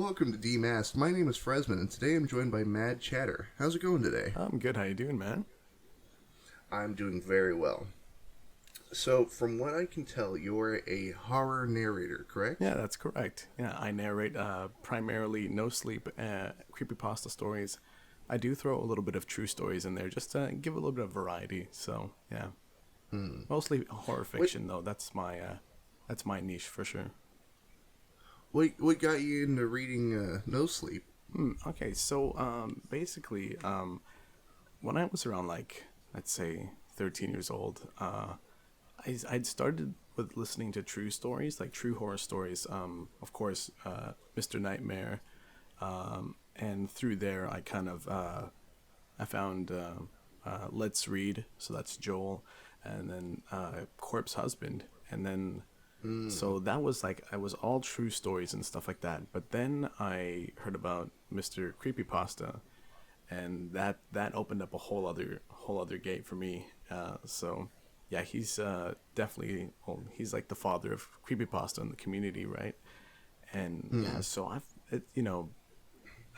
welcome to Demasked. My name is Fresman, and today I'm joined by Mad Chatter. How's it going today? I'm good. How you doing, man? I'm doing very well. So, from what I can tell, you're a horror narrator, correct? Yeah, that's correct. Yeah, I narrate primarily no sleep, creepypasta stories. I do throw a little bit of true stories in there just to give a little bit of variety. So, yeah. Mostly horror fiction, though. That's my niche for sure. What got you into reading No Sleep? Okay, so basically, when I was around let's say 13 years old, I'd started with listening to true stories, like true horror stories. Of course, Mr. Nightmare, and through there I kind of I found Let's Read, so that's Joel, and then Corpse Husband, and then. So that was I was all true stories and stuff like that. But then I heard about Mr. Creepypasta, and that opened up a whole other gate for me. So yeah, he's definitely he's like the father of creepypasta in the community, right? And yeah, so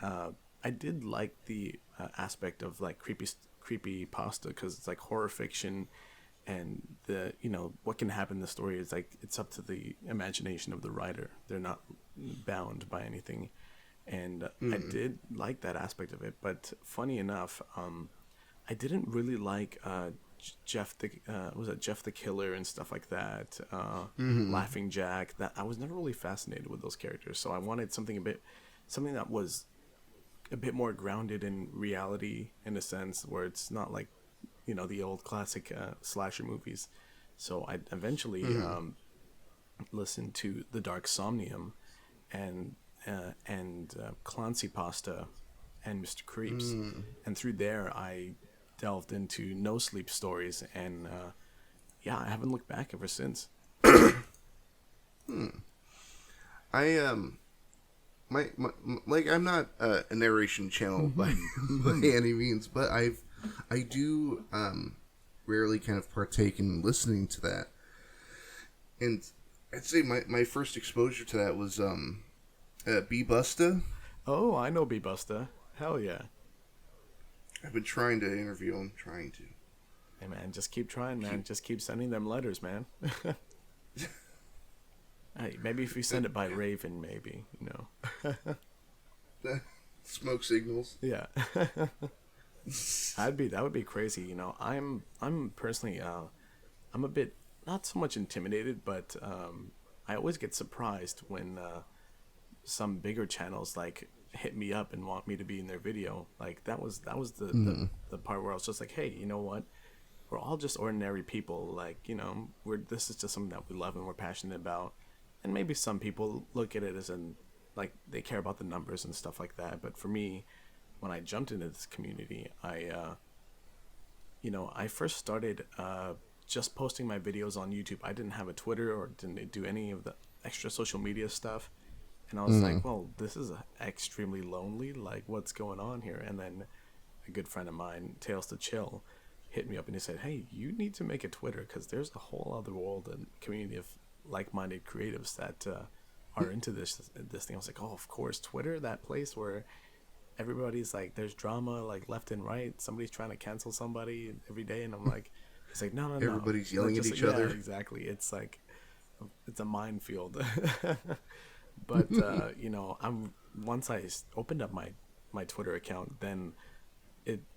I did like the aspect of like creepypasta because it's like horror fiction. And what can happen in the story is it's up to the imagination of the writer. They're not bound by anything, and I did like that aspect of it. But funny enough, I didn't really like Jeff the Killer and stuff like that. Laughing Jack. That I was never really fascinated with those characters. So I wanted something that was a bit more grounded in reality in a sense, where it's not like. The old classic slasher movies. So I eventually listened to The Dark Somnium and Clancy Pasta and Mr. Creeps. And through there, I delved into No Sleep stories. And I haven't looked back ever since. I I'm not a narration channel by any means, but I do rarely kind of partake in listening to that. And I'd say my first exposure to that was B-Busta. Oh, I know B-Busta. Hell yeah. I've been trying to interview him, Hey man, just keep trying, man. Just keep sending them letters, man. Hey, maybe if you send it by Raven, maybe, Smoke signals. Yeah. That would be crazy. I'm personally I'm a bit not so much intimidated, but I always get surprised when some bigger channels hit me up and want me to be in their video. That was the part where I was just like, hey, you know what? We're all just ordinary people. This is just something that we love and we're passionate about. And maybe some people look at it as they care about the numbers and stuff like that. But for me, when I jumped into this community, I first started just posting my videos on YouTube. I didn't have a Twitter or didn't do any of the extra social media stuff. And I was like, well, this is extremely lonely. What's going on here? And then a good friend of mine, Tales to Chill, hit me up and he said, hey, you need to make a Twitter because there's a whole other world and community of like-minded creatives that are into this thing. I was like, oh, of course, Twitter, that place where everybody's there's drama left and right. Somebody's trying to cancel somebody every day, and I'm like, it's no. Everybody's yelling at each other. Exactly. It's it's a minefield. But once I opened up my Twitter account, then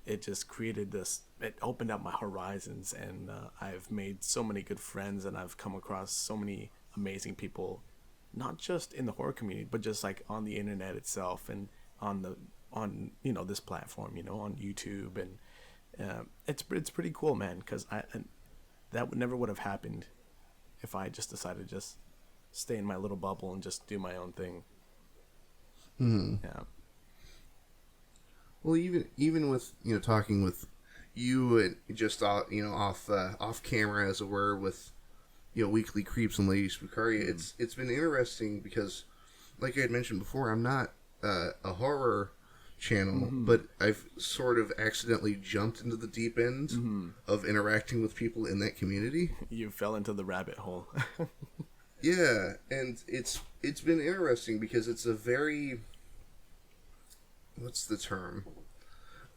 it just created this. It opened up my horizons, and I've made so many good friends, and I've come across so many amazing people, not just in the horror community, but just on the internet itself and on this platform, on YouTube, and it's pretty cool, man, because that never would have happened if I just decided to just stay in my little bubble and just do my own thing. Yeah. Well, even with talking with you and just off camera, as it were, with Weekly Creeps and Lady Spookaria, it's been interesting because, like I had mentioned before, I'm not a horror channel, but I've sort of accidentally jumped into the deep end of interacting with people in that community. You fell into the rabbit hole. Yeah, and it's been interesting because it's a very what's the term?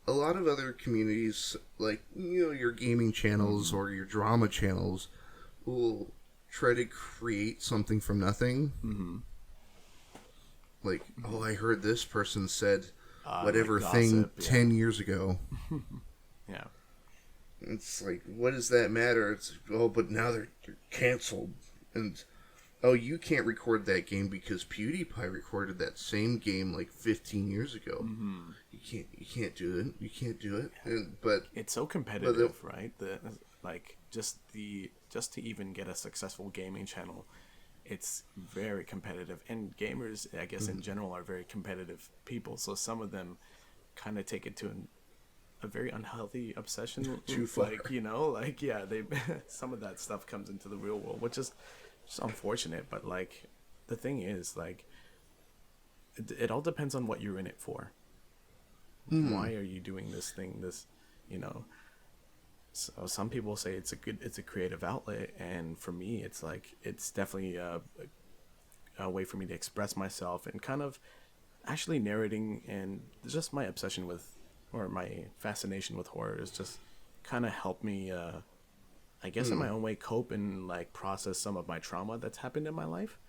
A lot of other communities, like, your gaming channels or your drama channels, will try to create something from nothing. Like, oh, I heard this person said Like whatever thing gossip, yeah. 10 years ago. Yeah. It's like, what does that matter? It's, oh, but now they're canceled. And, oh, you can't record that game because PewDiePie recorded that same game like 15 years ago. You can't do it. You can't do it. But It's so competitive, right? Just to even get a successful gaming channel, it's very competitive. And gamers, I guess in general, are very competitive people. So some of them kind of take it to a very unhealthy obsession. Too far. They some of that stuff comes into the real world, which is just unfortunate. But like, the thing is, like, it all depends on what you're in it for. Why are you doing this thing? So some people say it's a creative outlet, and for me, it's like, it's definitely a way for me to express myself and kind of actually narrating, and just my obsession with, or my fascination with horror is just kind of helped me, I guess in my own way, cope and like process some of my trauma that's happened in my life,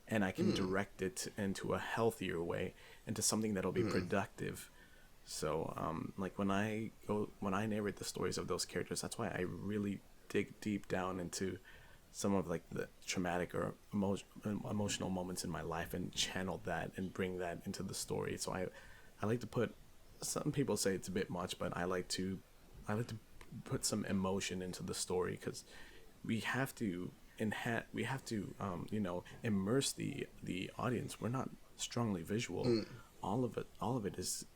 and I can direct it into a healthier way, into something that'll be productive. So, like when I narrate the stories of those characters, that's why I really dig deep down into some of like the traumatic or emotional moments in my life, and channel that and bring that into the story. So I like to put, some people say it's a bit much, but I like to put some emotion into the story, because we have to immerse the audience. We're not strongly visual. All of it is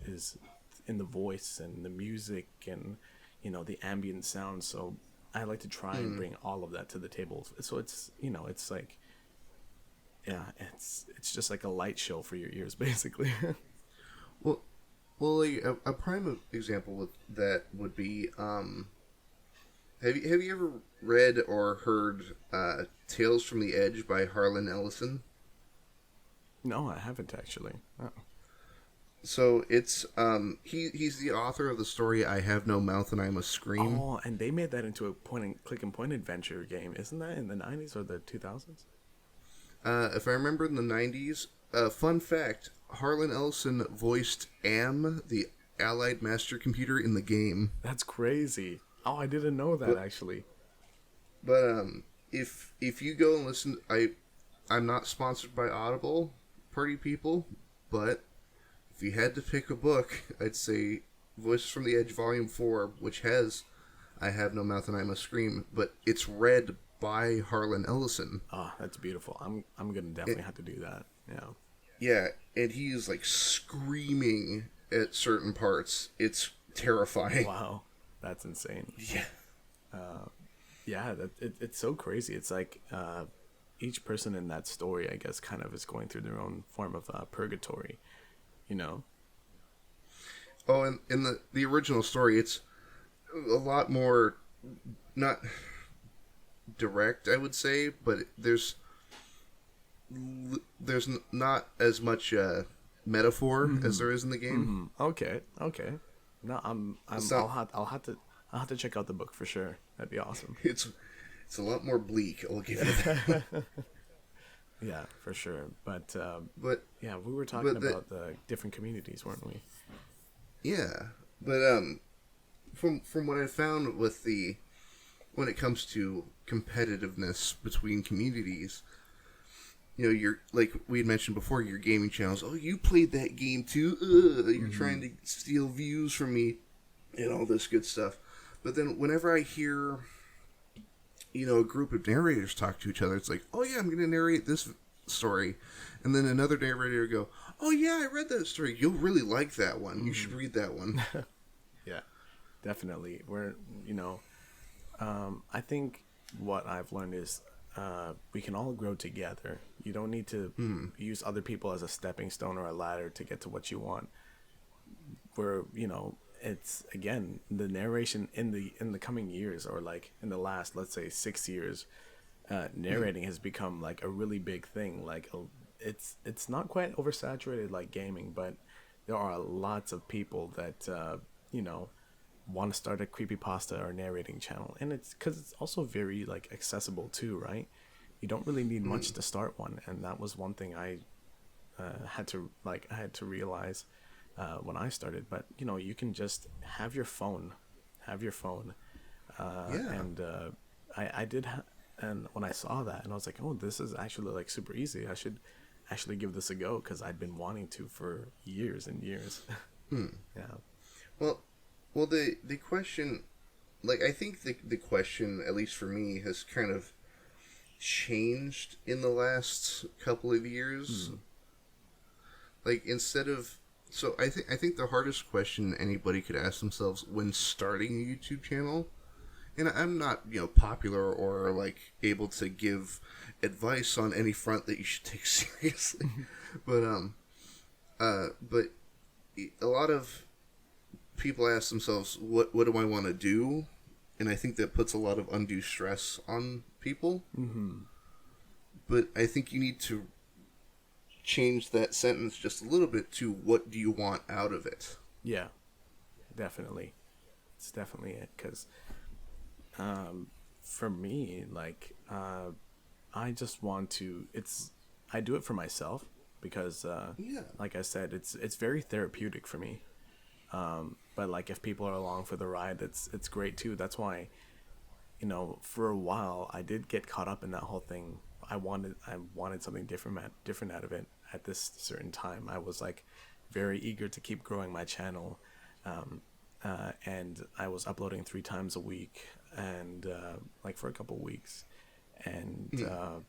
in the voice and the music and the ambient sound. So I like to try and bring all of that to the table. So it's it's like, yeah, it's just like a light show for your ears, basically. Well, like, a prime example with that would be, have you ever read or heard Tales from the Edge by Harlan Ellison? No, I haven't actually. Oh. So it's he's the author of the story I Have No Mouth and I Must Scream. Oh, and they made that into a click and point adventure game, isn't that in the 90s or the 2000s? If I remember, in the 90s. Fun fact: Harlan Ellison voiced the Allied Master Computer in the game. That's crazy. Oh, I didn't know that, actually. But if you go and listen, I'm not sponsored by Audible, party people, but if you had to pick a book, I'd say Voices from the Edge Volume 4, which has I Have No Mouth and I Must Scream, but it's read by Harlan Ellison. Oh, that's beautiful. I'm gonna definitely have to do that. Yeah. Yeah, and he's like screaming at certain parts. It's terrifying. Wow, that's insane. Yeah. Yeah, it's so crazy. It's like each person in that story, I guess, kind of is going through their own form of purgatory. Oh, and in the original story, it's a lot more, not direct, I would say, but there's not as much metaphor as there is in the game. Okay. No, I'll have to check out the book for sure. That'd be awesome. It's a lot more bleak. I'll give you that. Yeah, for sure. But but yeah, we were talking about the different communities, weren't we? Yeah, but from what I found with when it comes to competitiveness between communities, you're like we had mentioned before, your gaming channels. Oh, you played that game too. You're trying to steal views from me, and all this good stuff. But then whenever I hear, a group of narrators talk to each other, it's like, oh yeah, I'm going to narrate this story, and then another narrator will go, oh yeah, I read that story. You'll really like that one. You should read that one. Yeah, definitely. I think what I've learned is we can all grow together. You don't need to use other people as a stepping stone or a ladder to get to what you want. It's, again, the narration in the coming years, or like in the last, let's say, 6 years, narrating has become like a really big thing. Like it's not quite oversaturated like gaming, but there are lots of people that you know want to start a creepypasta or narrating channel, and it's because it's also very like accessible too, right? You don't really need much Mm. to start one, and that was one thing I had to realize when I started. But you know, you can just have your phone, Yeah. and I did, and when I saw that, and I was like, oh, this is actually like super easy. I should actually give this a go because I'd been wanting to for years and years. Hmm. Yeah. Well, the question, like I think the question, at least for me, has kind of changed in the last couple of years. Hmm. Like instead of so I think the hardest question anybody could ask themselves when starting a YouTube channel, and I'm not popular or like able to give advice on any front that you should take seriously, but but a lot of people ask themselves what do I want to do, and I think that puts a lot of undue stress on people. Hmm. But I think you need to change that sentence just a little bit to what do you want out of it. Yeah, definitely. It's definitely it. Because for me, like, I just want to. I do it for myself because, Yeah. like I said, it's very therapeutic for me. But like, if people are along for the ride, it's great too. That's why, you know, for a while I did get caught up in that whole thing. I wanted something different out of it at this certain time. I was like very eager to keep growing my channel, and I was uploading 3 times a week, and like for a couple weeks, and Mm.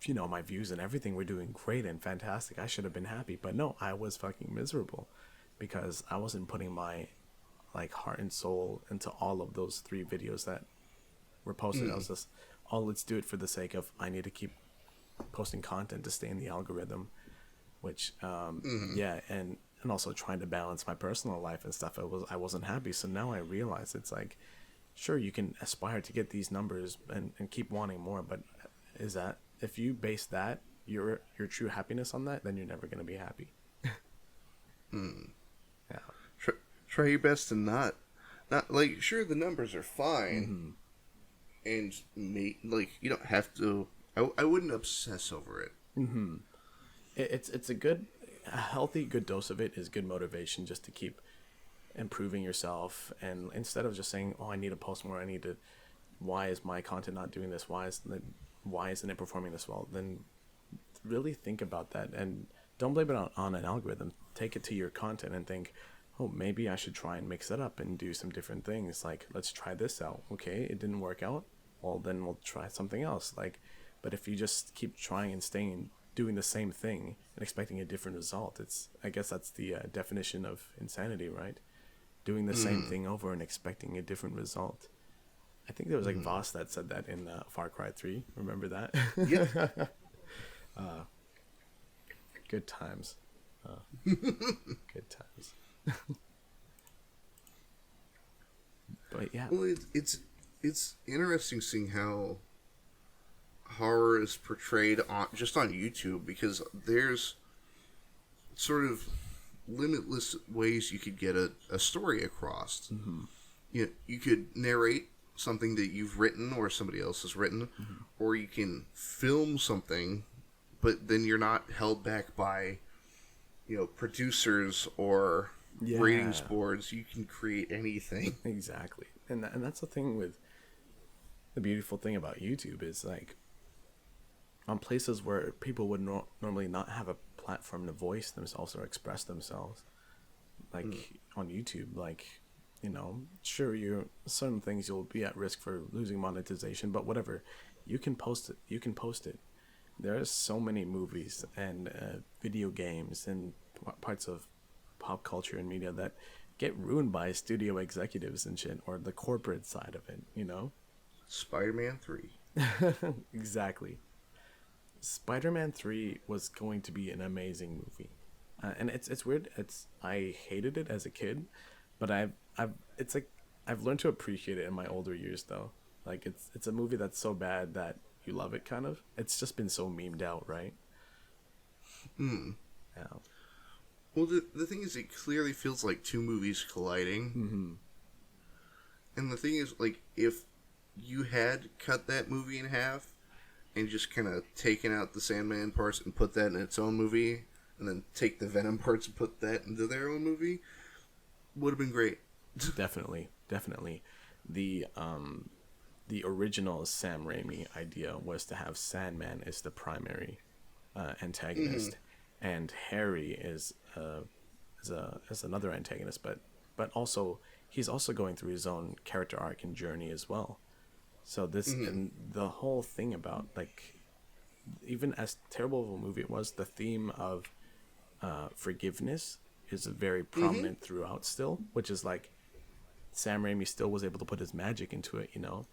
you know, my views and everything were doing great and fantastic. I should have been happy, but no, I was fucking miserable because I wasn't putting my like heart and soul into all of those 3 videos that were posted. I Mm. was just, oh, let's do it for the sake of I need to keep posting content to stay in the algorithm, which Mm. yeah, and also trying to balance my personal life and stuff. I wasn't happy. So now I realize it's like, sure, you can aspire to get these numbers and keep wanting more, but is that, if you base that your true happiness on that, then you're never going to be happy. Mm. Yeah. Try, try your best to not like sure the numbers are fine Mm-hmm. and like you don't have to. I wouldn't obsess over it. Mm-hmm. It's a healthy good dose of it is good motivation just to keep improving yourself, and instead of just saying, oh, I need to post more, I need to, why is my content not doing this, why isn't it performing this well, then really think about that, and don't blame it on an algorithm. Take it to your content and think, oh, maybe I should try and mix it up and do some different things. Like, let's try this out. Okay, it didn't work out. Well, then we'll try something else. Like, but if you just keep trying and staying doing the same thing and expecting a different result, it's, I guess that's the definition of insanity, right? Doing the same Mm. thing over and expecting a different result. I think there was like Mm. Voss that said that in Far Cry 3. Remember Yep. that? Good times. Good times. But yeah. Well, it's interesting seeing how horror is portrayed on just on YouTube because there's sort of limitless ways you could get a story across. Mm-hmm. You could narrate something that you've written or somebody else has written, Mm-hmm. or you can film something, but then you're not held back by producers or ratings Yeah, boards. You can create anything. exactly. And that's the thing with the beautiful thing about YouTube is like on places where people would normally not have a platform to voice themselves or express themselves, like on YouTube, like, you know, sure, you certain things you'll be at risk for losing monetization, but whatever, you can post it. You can post it. There's so many movies and video games and parts of pop culture and media that get ruined by studio executives and shit, or the corporate side of it, you know? Spider-Man 3. Exactly. Spider-Man 3 was going to be an amazing movie. And it's weird. I hated it as a kid, but I've it's like I've learned to appreciate it in my older years though. Like it's a movie that's so bad that you love it kind of. It's just been so memed out, right? Hmm. Yeah. Well, the thing is, it clearly feels like two movies colliding. Mm-hmm. And the thing is, like, if you had cut that movie in half and just kind of taken out the Sandman parts and put that in its own movie, and then take the Venom parts and put that into their own movie, would have been great. Definitely. The original Sam Raimi idea was to have Sandman as the primary antagonist, and Harry is another antagonist, but also he's also going through his own character arc and journey as well. So this and the whole thing about, like, even as terrible of a movie it was, the theme of forgiveness is very prominent throughout still, which is like Sam Raimi still was able to put his magic into it, you know,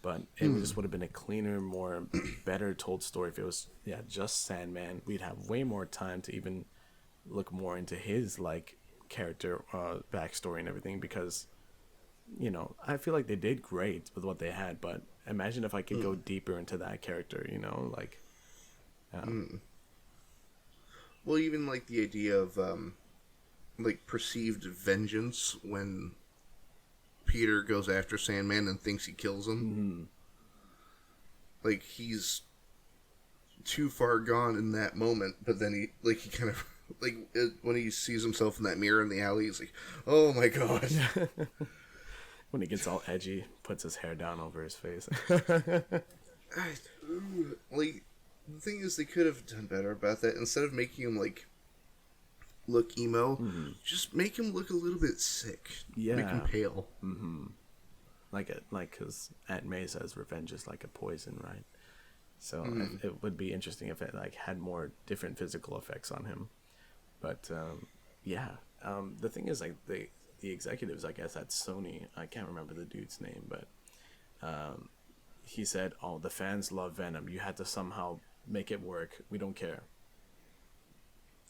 but it just would have been a cleaner, more better told story if it was just Sandman. We'd have way more time to even look more into his like character backstory and everything, because you know, I feel like they did great with what they had, but imagine if I could go deeper into that character, you know, like Well, even like the idea of like perceived vengeance when Peter goes after Sandman and thinks he kills him. Like, he's too far gone in that moment, but then he kind of like when he sees himself in that mirror in the alley, he's like, oh my god. when he gets all edgy, puts his hair down over his face. Like, the thing is, they could have done better about that. Instead of making him like look emo, just make him look a little bit sick. Make him pale. Like because Aunt May says revenge is like a poison, right? So it would be interesting if it like had more different physical effects on him. But the thing is, like, the executives, I guess, at Sony, I can't remember the dude's name, but he said, oh, the fans love Venom, you had to somehow make it work, we don't care,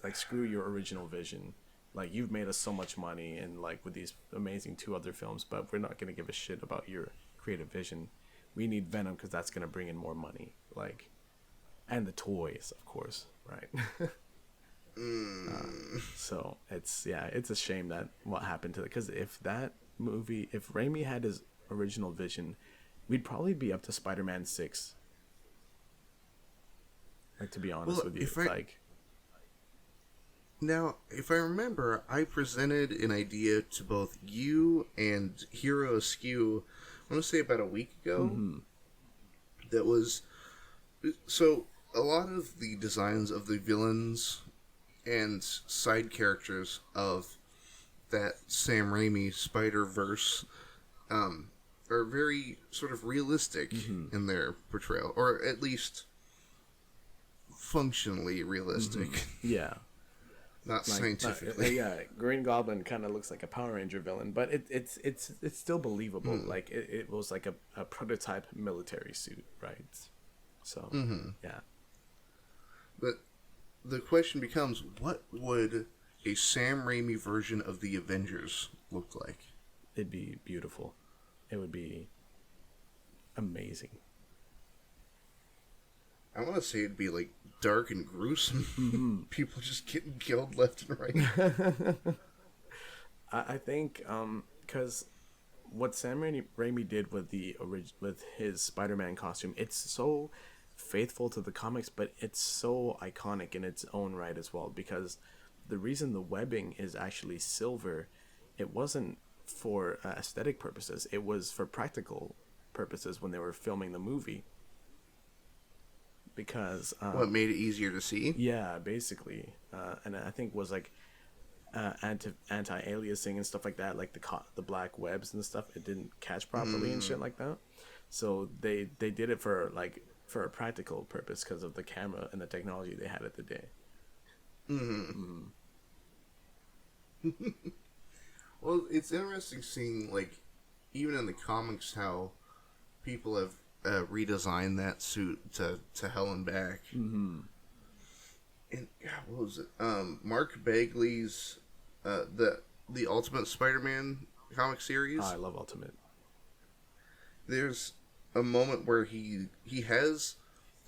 like, screw your original vision, like, you've made us so much money and like with these amazing 2 other films, but we're not going to give a shit about your creative vision. We need Venom because that's going to bring in more money, like, and the toys, of course, right? So it's a shame that what happened to it, because if Raimi had his original vision, we'd probably be up to Spider-Man 6. Like, to be honest with you, Now, if I remember, I presented an idea to both you and Hero Askew, I want to say about a week ago. That was, so a lot of the designs of the villains and side characters of that Sam Raimi Spider-Verse are very sort of realistic in their portrayal, or at least functionally realistic. Yeah. Not scientifically. Green Goblin kind of looks like a Power Ranger villain, but it's still believable. Like, it was like a prototype military suit, right? So, yeah. But the question becomes, what would a Sam Raimi version of the Avengers look like? It'd be beautiful. It would be amazing. I want to say it'd be like dark and gruesome. People just getting killed left and right. I think because what Sam Raimi did with with his Spider-Man costume, it's so faithful to the comics, but it's so iconic in its own right as well. Because the reason the webbing is actually silver, it wasn't for aesthetic purposes. It was for practical purposes when they were filming the movie. Because what made it easier to see? Yeah, basically, and I think was like anti-aliasing and stuff like that, like the black webs and stuff. It didn't catch properly and shit like that. So they did it for a practical purpose because of the camera and the technology they had at the day. Well, it's interesting seeing, like, even in the comics, how people have redesigned that suit to hell and back. And what was it? Mark Bagley's the Ultimate Spider-Man comic series. Oh, I love Ultimate. There's a moment where he has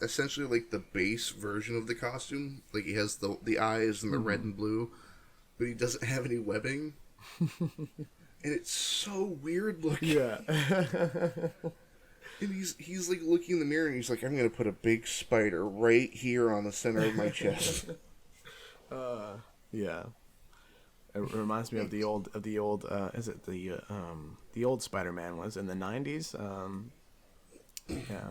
essentially like the base version of the costume. Like, he has the eyes and the red and blue, but he doesn't have any webbing. And it's so weird looking. Yeah. And he's like looking in the mirror and he's like, I'm gonna put a big spider right here on the center of my chest. Yeah. It reminds me of the old is it the old Spider-Man was in the 90s? Yeah.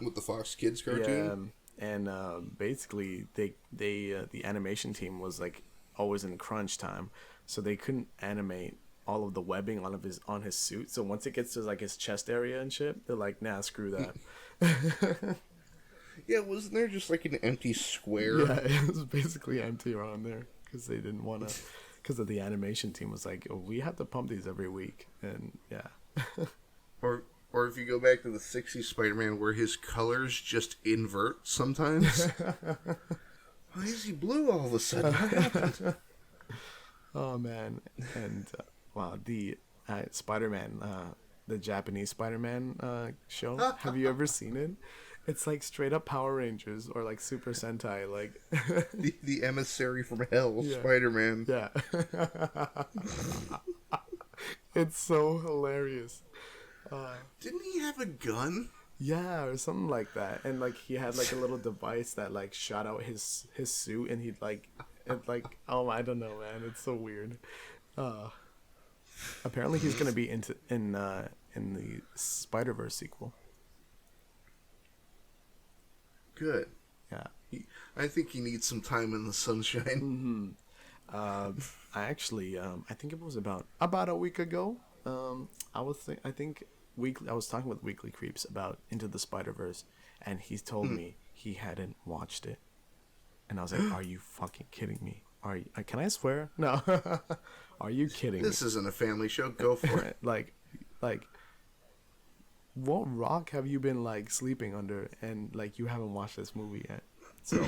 With the Fox Kids cartoon? Yeah, and basically they the animation team was like always in crunch time, so they couldn't animate all of the webbing on his suit. So once it gets to like his chest area and shit, they're like, nah, screw that. Yeah, wasn't there just like an empty square? Yeah, it was basically empty around there because they didn't want to, because of the animation team was like, oh, we have to pump these every week, and yeah. Or if you go back to the 60s Spider-Man where his colors just invert sometimes. Why is he blue all of a sudden? What happened? Oh, man. And, wow, the Spider-Man, the Japanese Spider-Man show, have you ever seen it? It's like straight up Power Rangers or like Super Sentai, like the emissary from hell, yeah. Spider-Man. Yeah. It's so hilarious. Didn't he have a gun? Yeah, or something like that. And like he had like a little device that like shot out his suit, and he'd like oh, I don't know, man. It's so weird. Apparently he's gonna be in the Spider-Verse sequel. Good. Yeah. I think he needs some time in the sunshine. Mm-hmm. I actually I think it was about a week ago. I was talking with Weekly Creeps about Into the Spider-Verse, and he told me he hadn't watched it, and I was like, "Are you fucking kidding me? Can I swear? No, are you kidding? This isn't a family show. Go for it." like, what rock have you been like sleeping under, and like you haven't watched this movie yet? So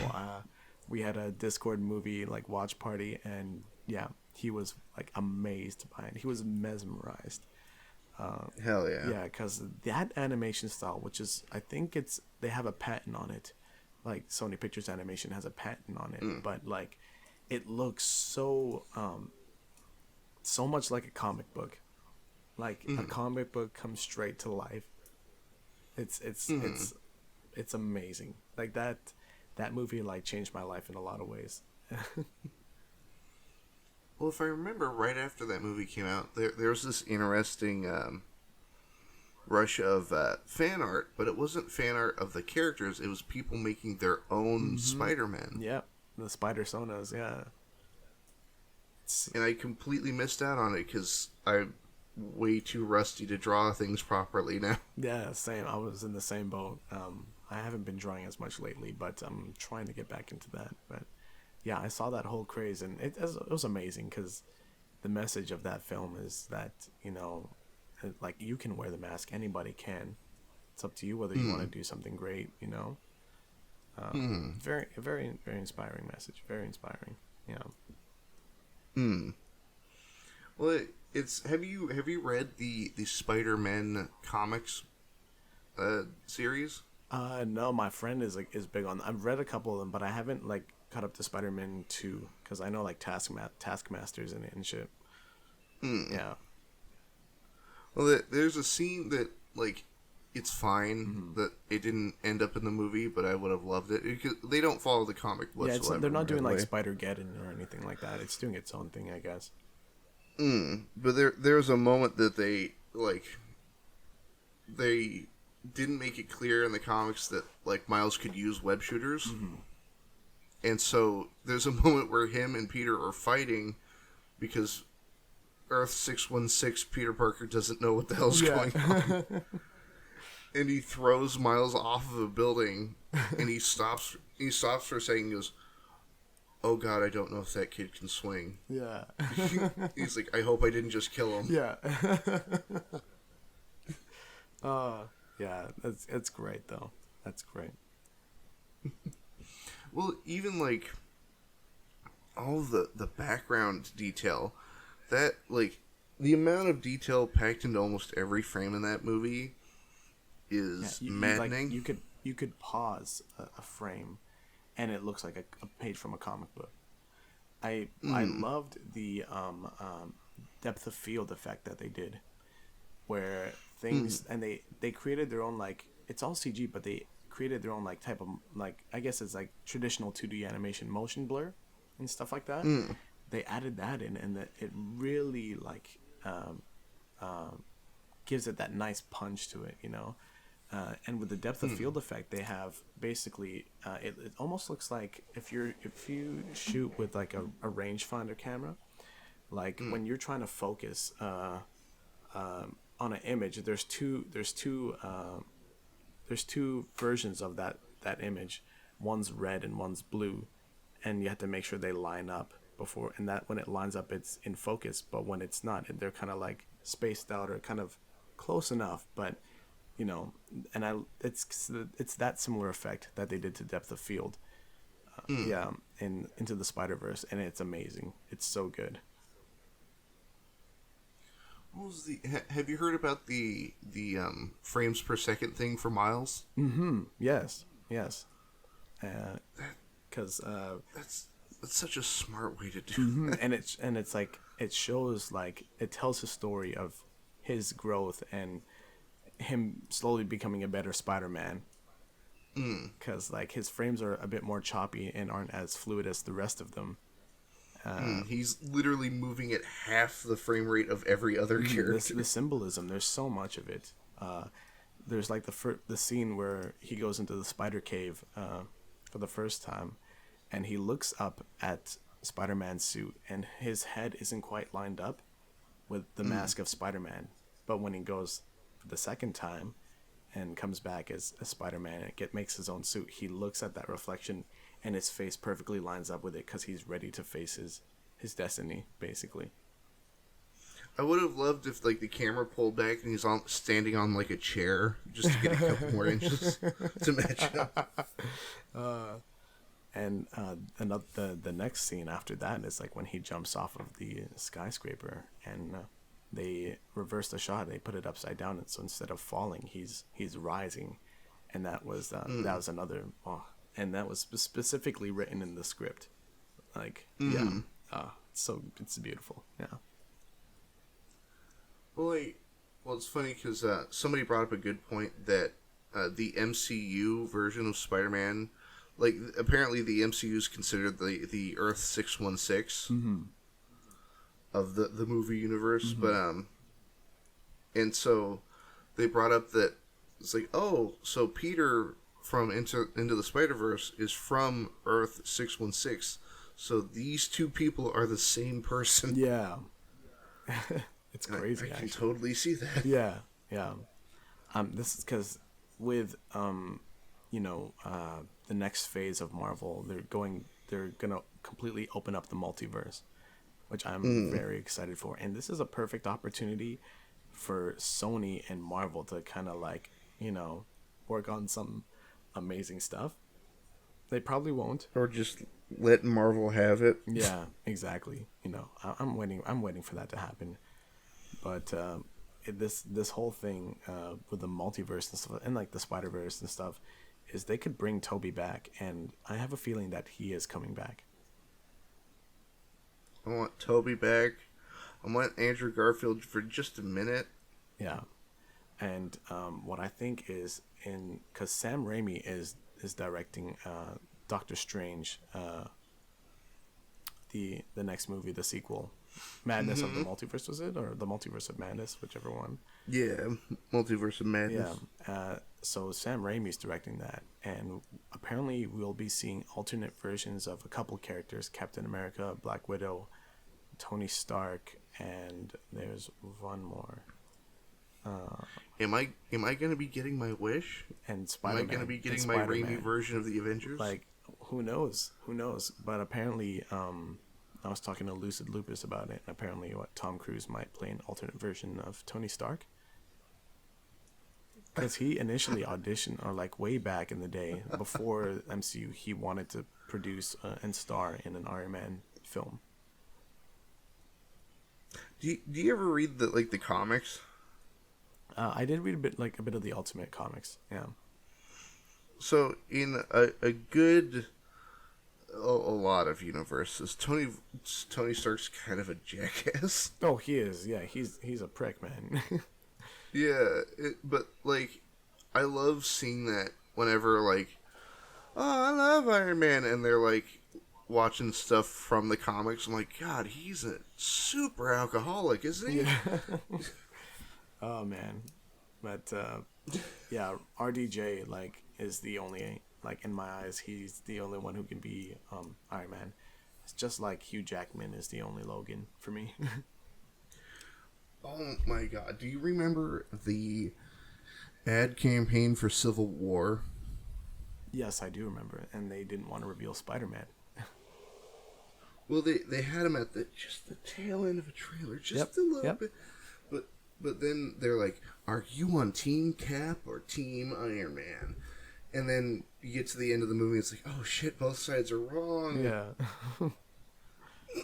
we had a Discord movie like watch party, and yeah, he was like amazed by it. He was mesmerized. Hell yeah. Yeah, because that animation style, which is, I think they have a patent on it. Like Sony Pictures Animation has a patent on it, but like it looks so much like a comic book. Like a comic book comes straight to life. It's amazing. Like that movie like changed my life in a lot of ways. Well, if I remember right after that movie came out, there was this interesting rush of fan art, but it wasn't fan art of the characters. It was people making their own Spider-Man. Yep, the Spider-Sonas, yeah. And I completely missed out on it because I'm way too rusty to draw things properly now. Yeah, same. I was in the same boat. I haven't been drawing as much lately, but I'm trying to get back into that. But yeah, I saw that whole craze, and it was amazing because the message of that film is that, you know, like you can wear the mask, anybody can. It's up to you whether you want to do something great, you know. Very, very, very inspiring message. Very inspiring. Yeah. Well, have you read the Spider-Man comics series? No, my friend is big on. I've read a couple of them, but I haven't like caught up to Spider-Man 2 because I know like Taskmaster's in it and shit. Yeah. Well, there's a scene that like it's fine that it didn't end up in the movie, but I would have loved it because they don't follow the comic whatsoever. Yeah, they're not doing like Spider-Geddon or anything like that. It's doing its own thing, I guess. But there's a moment that they didn't make it clear in the comics that like Miles could use web shooters. And so there's a moment where him and Peter are fighting because Earth 616 Peter Parker doesn't know what the hell's going on. And he throws Miles off of a building and he stops for a second and goes, "Oh God, I don't know if that kid can swing." Yeah. He's like, "I hope I didn't just kill him." Yeah. Yeah, it's great though. That's great. Well, even like all the background detail, that like the amount of detail packed into almost every frame in that movie is maddening. You could pause a frame, and it looks like a page from a comic book. I loved the depth of field effect that they did, where things and they created their own, like, it's all CG, but they created their own like type of, like, I guess it's like traditional 2D animation motion blur and stuff like that. They added that in, and it really like gives it that nice punch to it, you know. And with the depth of field effect, they have basically it almost looks like if you shoot with like a rangefinder camera, like when you're trying to focus on an image, there's two versions of that image. One's red and one's blue, and you have to make sure they line up before. And that when it lines up, it's in focus. But when it's not, they're kind of like spaced out or kind of close enough. But you know, and it's that similar effect that they did to depth of field. Yeah, in Into the Spider-Verse, and it's amazing. It's so good. What was have you heard about the frames per second thing for Miles? Yes. Because that's such a smart way to do that. and it's like it shows, like, it tells a story of his growth and him slowly becoming a better Spider-Man. Because like his frames are a bit more choppy and aren't as fluid as the rest of them. He's literally moving at half the frame rate of every other character. The symbolism, there's so much of it. There's like the scene where he goes into the spider cave for the first time, and he looks up at Spider-Man's suit, and his head isn't quite lined up with the mask of Spider-Man. But when he goes for the second time and comes back as Spider-Man and makes his own suit, he looks at that reflection, and his face perfectly lines up with it because he's ready to face his destiny, basically. I would have loved if like the camera pulled back and he's standing on like a chair just to get a couple more inches to match up. And the next scene after that is like when he jumps off of the skyscraper, and they reverse the shot. They put it upside down, and so instead of falling, he's rising, and that was another. Oh, and that was specifically written in the script. Like, it's beautiful. Yeah. Well, it's funny because somebody brought up a good point that the MCU version of Spider-Man, like, apparently the MCU is considered the Earth 616 of the movie universe, but and so they brought up that it's like, oh, so Peter from Into the Spider-Verse is from Earth 616, so these two people are the same person. Yeah. It's crazy. I can totally see that. Yeah. This is because with the next phase of Marvel, they're gonna completely open up the multiverse, which I'm very excited for. And this is a perfect opportunity for Sony and Marvel to kind of like, work on some amazing stuff. They probably won't, or just let Marvel have it. Yeah, exactly. I'm waiting for that to happen. But this whole thing with the multiverse and stuff, and like the Spider-Verse and stuff, is they could bring Toby back, and I have a feeling that he is coming back. I want Toby back. I want Andrew Garfield for just a minute. Yeah, and what I think is because Sam Raimi is directing Doctor Strange, the next movie, the sequel. Madness of the Multiverse, was it? Or the Multiverse of Madness, whichever one. Yeah, Multiverse of Madness. Yeah. So Sam Raimi's directing that, and apparently we'll be seeing alternate versions of a couple characters: Captain America, Black Widow, Tony Stark, and there's one more. Am I going to be getting my wish? And Spider-Man. Am I going to be getting my Raimi version of the Avengers? Like, who knows? But apparently, I was talking to Lucid Lupus about it, and apparently Tom Cruise might play an alternate version of Tony Stark. Because he initially auditioned, or like way back in the day, before MCU, he wanted to produce and star in an Iron Man film. Do you ever read the comics? I did read a bit of the Ultimate comics, yeah. So in a good a lot of universes. Tony Stark's kind of a jackass. Oh, he is. Yeah, he's a prick, man. Yeah, but like, I love seeing that whenever like, oh, I love Iron Man, and they're like watching stuff from the comics. I'm like, God, he's a super alcoholic, isn't he? Yeah. Oh man, but yeah, RDJ like is the only, like, in my eyes, he's the only one who can be Iron Man. It's just like Hugh Jackman is the only Logan for me. Oh my God, do you remember the ad campaign for Civil War? Yes, I do remember, and they didn't want to reveal Spider-Man. Well, they had him at just the tail end of a trailer, just a little bit. But then they're like, "Are you on Team Cap or Team Iron Man?" And then you get to the end of the movie, it's like, "Oh shit, both sides are wrong." Yeah.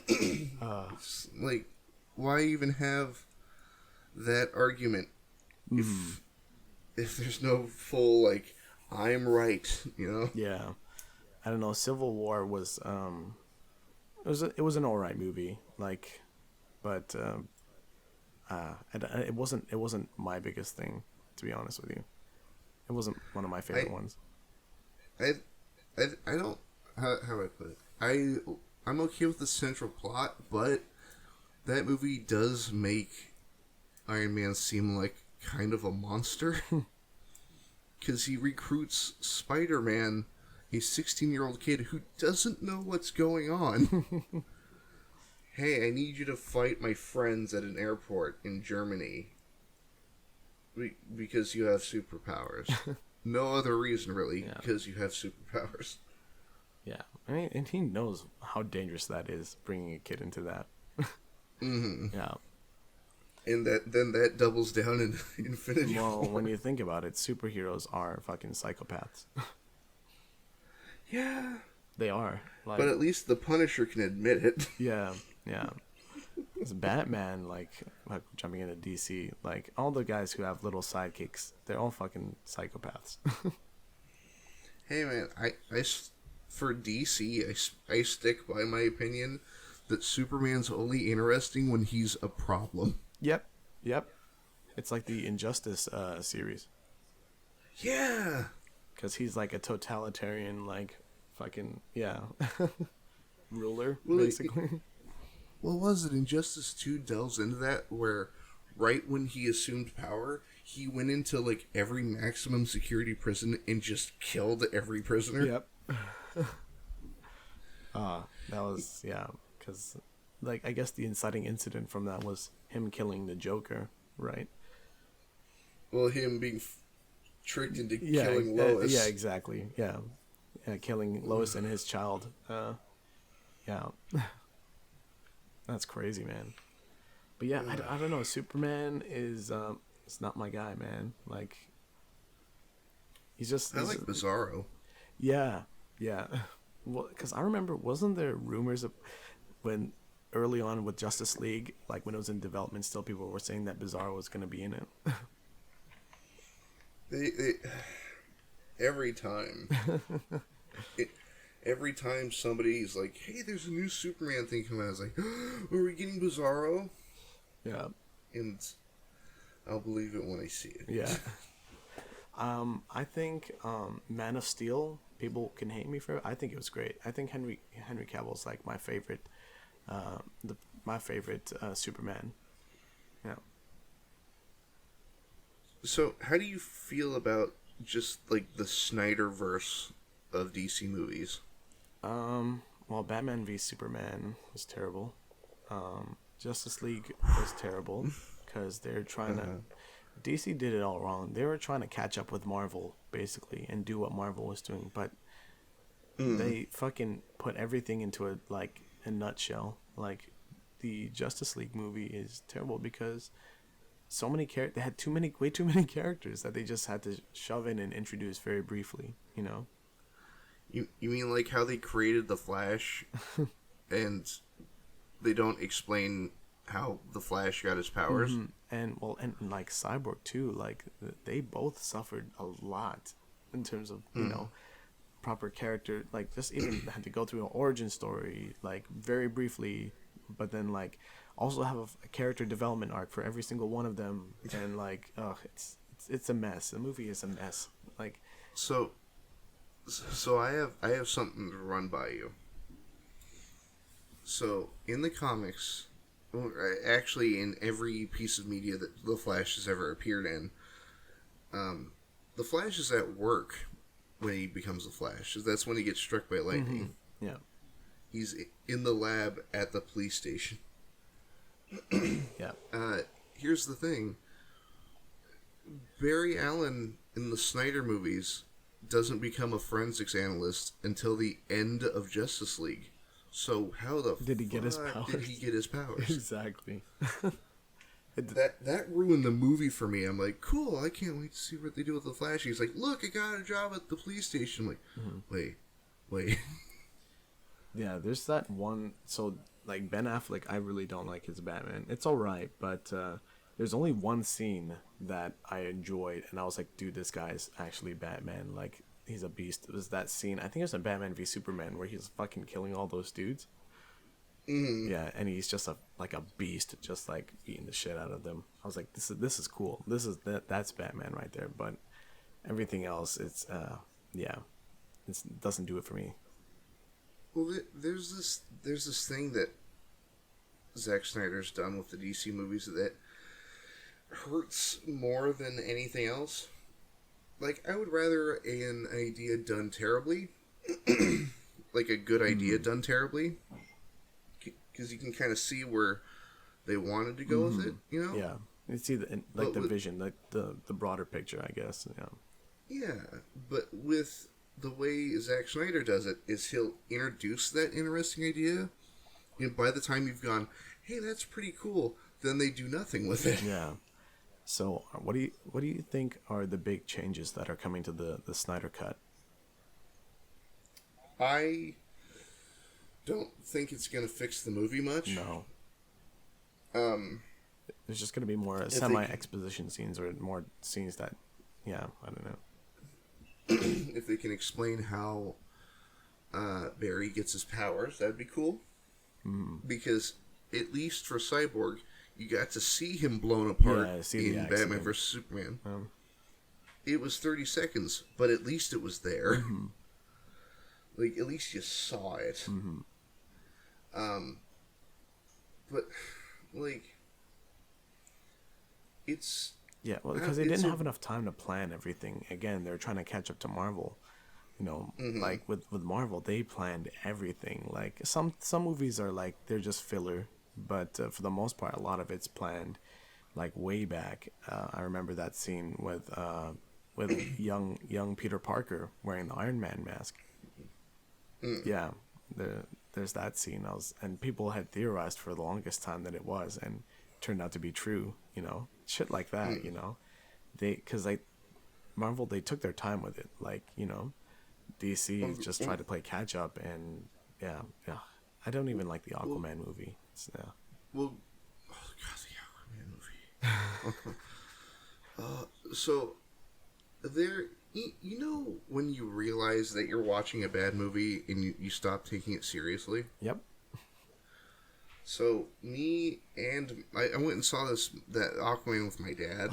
It's like, why even have that argument if there's no full like, I'm right, you know? Yeah. I don't know. Civil War was it was an alright movie, like, but it wasn't my biggest thing, to be honest with you. It wasn't one of my favorite ones. I don't, how do I put it? I'm okay with the central plot, but that movie does make Iron Man seem like kind of a monster. Because he recruits Spider-Man, a 16-year-old kid who doesn't know what's going on. Hey, I need you to fight my friends at an airport in Germany. Because you have superpowers. No other reason, really, because you have superpowers. Yeah, I mean, and he knows how dangerous that is, bringing a kid into that. Mm-hmm. Yeah. And then that doubles down in Infinity War. Well, when you think about it, superheroes are fucking psychopaths. Yeah. They are. Like, but at least the Punisher can admit it. Yeah, yeah. It's Batman, like jumping into DC, like, all the guys who have little sidekicks, they're all fucking psychopaths. Hey, man, for DC, I stick by my opinion that Superman's only interesting when he's a problem. Yep. It's like the Injustice series. Yeah. Because he's like a totalitarian, like, fucking, yeah, ruler, Well, basically. What was it? Injustice 2 delves into that, where right when he assumed power, he went into, like, every maximum security prison and just killed every prisoner. Yep. That was, yeah, because, like, I guess the inciting incident from that was him killing the Joker, right? Well, him being tricked into killing Lois. Yeah, exactly. Yeah, killing Lois and his child. Yeah. That's crazy, man. But yeah, I don't know. Superman is it's not my guy, man. Like, he's I like Bizarro. Yeah. Well, because I remember, wasn't there rumors of when early on with Justice League, like when it was in development, still people were saying that Bizarro was going to be in it. They every time. Every time somebody's like, "Hey, there's a new Superman thing coming out," I was like, "Are we getting Bizarro?" Yeah. And I'll believe it when I see it. Yeah. I think Man of Steel, people can hate me for it. I think it was great. I think Henry Cavill's like my favorite, Superman. Yeah. So, how do you feel about just like the Snyderverse of DC movies? Well, Batman v Superman was terrible. Justice League was terrible because they're trying to. DC did it all wrong. They were trying to catch up with Marvel basically and do what Marvel was doing, but they fucking put everything into a nutshell. Like, the Justice League movie is terrible because so many they had way too many characters that they just had to shove in and introduce very briefly. You know. You mean like how they created the Flash, and they don't explain how the Flash got his powers? Mm-hmm. And like Cyborg too, like they both suffered a lot in terms of you know proper character, like just even had to go through an origin story, like very briefly, but then like also have a character development arc for every single one of them, and like, it's a mess. The movie is a mess. Like, so I have something to run by you. So in the comics, actually in every piece of media that the Flash has ever appeared in, the Flash is at work when he becomes the Flash. That's when he gets struck by lightning. Mm-hmm. Yeah. He's in the lab at the police station. Yeah. Here's the thing. Barry Allen in the Snyder movies doesn't become a forensics analyst until the end of Justice League. So how the did he get his powers? Did he get his powers? Exactly. That ruined the movie for me. I'm like, cool, I can't wait to see what they do with the Flash. He's like, look, I got a job at the police station. I'm like, wait. Yeah, there's that one. So, like, Ben Affleck, I really don't like his Batman. It's alright, but there's only one scene that I enjoyed, and I was like, dude, this guy's actually Batman. Like, he's a beast. It was that scene, I think it was in Batman v Superman, where he's fucking killing all those dudes. Mm. Yeah, and he's just like a beast, just like beating the shit out of them. I was like, this is cool. That's Batman right there. But everything else, it doesn't do it for me. Well, there's this thing that Zack Snyder's done with the DC movies that hurts more than anything else. Like, I would rather an idea done terribly, like a good idea done terribly, because you can kind of see where they wanted to go with it, you know? Yeah, you see the vision, like the broader picture, I guess. Yeah. Yeah, but with the way Zack Snyder does it, is he'll introduce that interesting idea, and by the time you've gone, hey, that's pretty cool, then they do nothing with it. Yeah. So, what do you think are the big changes that are coming to the Snyder Cut? I don't think it's going to fix the movie much. No. There's just going to be more semi-exposition scenes or more scenes that, I don't know. If they can explain how Barry gets his powers, that'd be cool. Because, at least for Cyborg, you got to see him blown apart in Batman vs. Superman. It was 30 seconds, but at least it was there. Mm-hmm. Like, at least you saw it. Mm-hmm. But, like, it's... Yeah, well, because they didn't have enough time to plan everything. Again, they're trying to catch up to Marvel. You know, like, with Marvel, they planned everything. Like, some movies are, like, they're just filler. But for the most part, a lot of it's planned, like, way back. I remember that scene with young Peter Parker wearing the Iron Man mask. Yeah, there's that scene. And people had theorized for the longest time that it was, and it turned out to be true. You know, shit like that. You know, because Marvel, they took their time with it. Like, you know, DC just tried to play catch up, and yeah. I don't even like the Aquaman movie. Well, oh god, the Aquaman movie. So there, you know, when you realize that you're watching a bad movie and you stop taking it seriously. Yep. So me and I went and saw that Aquaman with my dad,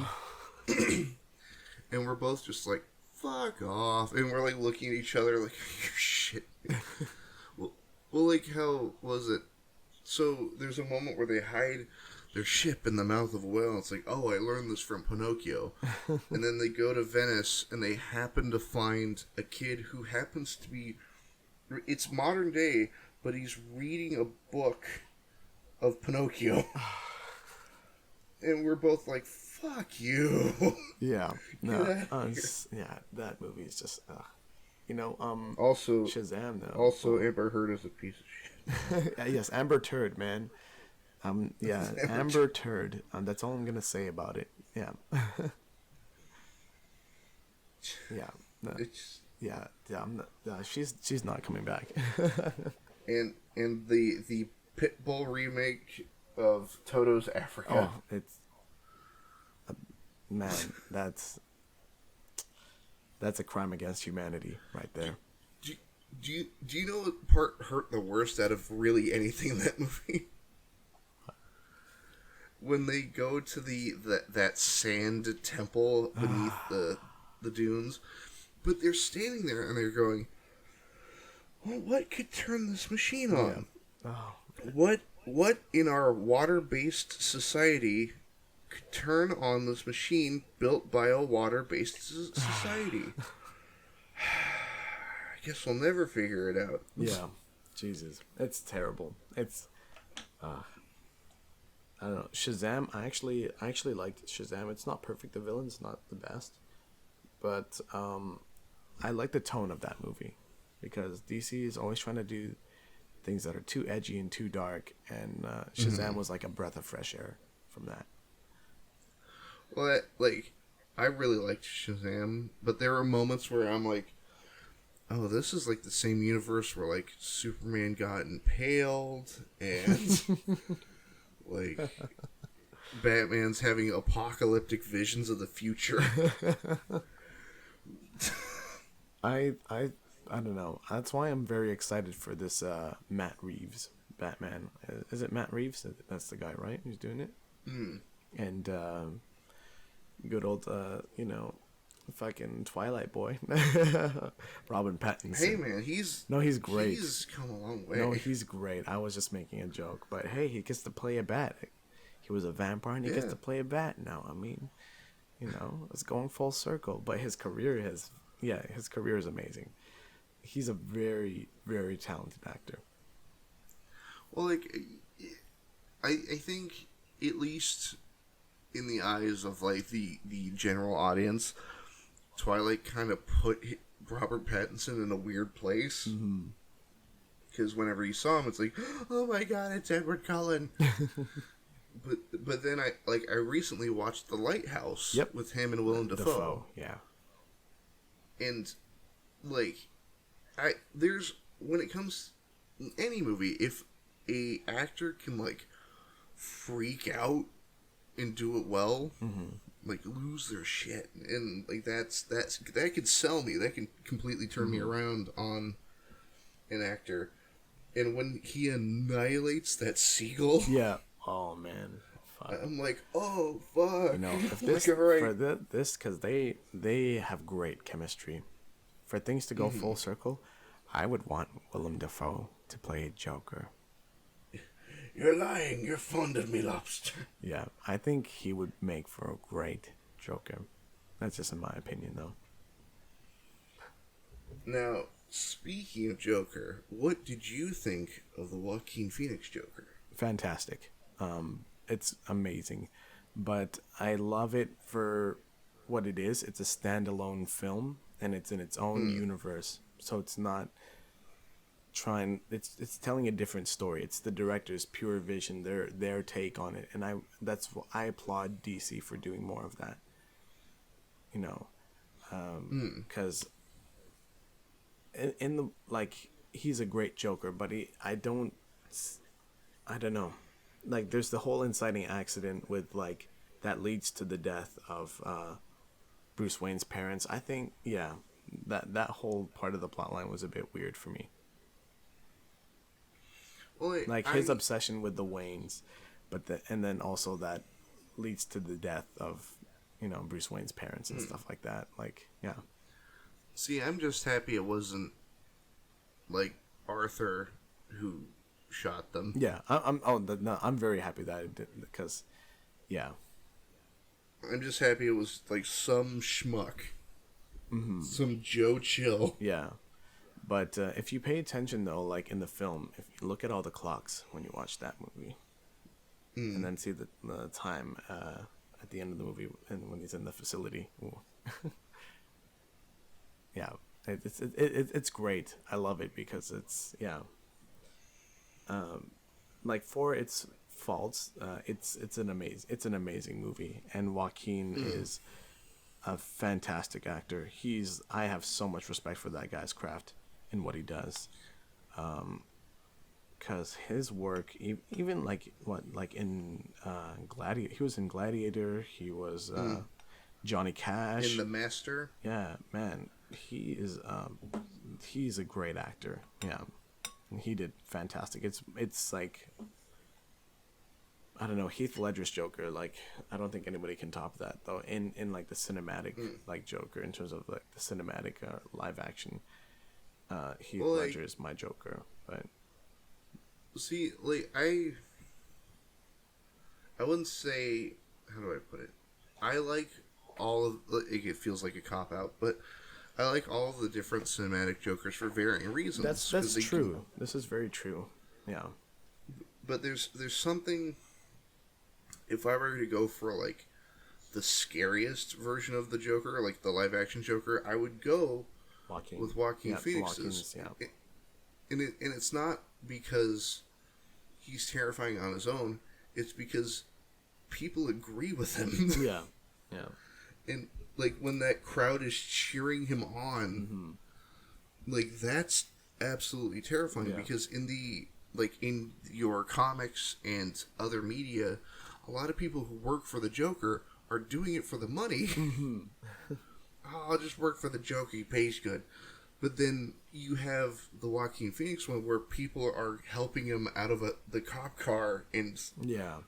and we're both just like, fuck off, and we're like looking at each other like, you shit. Well, like, how was it? So there's a moment where they hide their ship in the mouth of a whale. It's like, oh, I learned this from Pinocchio. And then they go to Venice, and they happen to find a kid who happens to be... It's modern day, but he's reading a book of Pinocchio. And we're both like, fuck you. Yeah. No, that movie is just... you know, also Shazam, though. Also, Amber Heard is a piece of shit. Yes, Amber Turd, man. Yeah, Amber Turd. That's all I'm gonna say about it. Yeah. Yeah. No. Yeah. I'm not, she's not coming back. and the Pitbull remake of Toto's Africa. Oh, it's man. That's a crime against humanity right there. Do Do you know what part hurt the worst out of really anything in that movie? When they go to that sand temple beneath the dunes, but they're standing there and they're going, well, what could turn this machine on? Yeah. Oh. What in our water-based society could turn on this machine built by a water-based society? I guess we'll never figure it out. Yeah. Jesus. It's terrible. It's I don't know. Shazam, I actually liked Shazam. It's not perfect. The villain's not the best. But I like the tone of that movie. Because DC is always trying to do things that are too edgy and too dark. And Shazam was like a breath of fresh air from that. Well, I really liked Shazam. But there were moments where I'm like, oh, this is like the same universe where, like, Superman got impaled. And... like, Batman's having apocalyptic visions of the future. I don't know. That's why I'm very excited for this Matt Reeves Batman. Is it Matt Reeves? That's the guy, right? Who's doing it? Mm. And good old, fucking Twilight boy, Robin Pattinson. Hey man, he's great. He's come a long way. No, he's great. I was just making a joke, but hey, he gets to play a bat. He was a vampire, and he gets to play a bat now. I mean, it's going full circle. But his career is amazing. He's a very, very talented actor. Well, like, I think at least in the eyes of like the general audience, Twilight kind of put Robert Pattinson in a weird place. Because whenever you saw him, it's like, oh my god, it's Edward Cullen. but then I recently watched The Lighthouse with him and Willem Dafoe. Yeah. And like, when it comes in any movie, if a actor can like freak out and do it well. Like, lose their shit, and like that could sell me. That can completely turn me around on an actor. And when he annihilates that seagull, oh man, fuck. I'm like, oh fuck. If this for this because they have great chemistry. For things to go full circle, I would want Willem Dafoe to play Joker. You're lying. You're fond of me, lobster. Yeah, I think he would make for a great Joker. That's just in my opinion, though. Now, speaking of Joker, what did you think of the Joaquin Phoenix Joker? Fantastic. It's amazing. But I love it for what it is. It's a standalone film, and it's in its own universe. So it's not... it's telling a different story. It's the director's pure vision, their take on it, and I applaud DC for doing more of that. Because in the he's a great Joker, but I don't know, like there's the whole inciting accident with that leads to the death of Bruce Wayne's parents. I think that whole part of the plotline was a bit weird for me. Well, his obsession with the Waynes, and then also that leads to the death of, Bruce Wayne's parents and stuff like that. See, I'm just happy it wasn't Arthur who shot them. Yeah, I'm very happy that it didn't, because, I'm just happy it was some schmuck, some Joe Chill. Yeah. But if you pay attention, though, in the film, if you look at all the clocks when you watch that movie, and then see the time at the end of the movie and when he's in the facility, it's great. I love it because it's for its faults, it's an amazing movie, and Joaquin is a fantastic actor. I have so much respect for that guy's craft and what he does, because his work, even in Gladiator, he was in Gladiator. He was Johnny Cash in The Master. Yeah, man, he is he's a great actor. Yeah, he did fantastic. It's like, I don't know, Heath Ledger's Joker. Like, I don't think anybody can top that though. In like the cinematic like Joker, in terms of like the cinematic live action, Heath Ledger is my Joker. But see, like I wouldn't say, how do I put it? I like all of, it feels like a cop out, but I like all of the different cinematic Jokers for varying reasons. That's true. This is very true. Yeah. But there's something, if I were to go for like the scariest version of the Joker, like the live action Joker, I would go with Joaquin Phoenix's. Yeah. And it's not because he's terrifying on his own. It's because people agree with him. Yeah. And like when that crowd is cheering him on, like that's absolutely terrifying. Yeah. Because in your comics and other media, a lot of people who work for the Joker are doing it for the money. Oh, I'll just work for the Joker, he pays good. But then you have the Joaquin Phoenix one where people are helping him out of the cop car and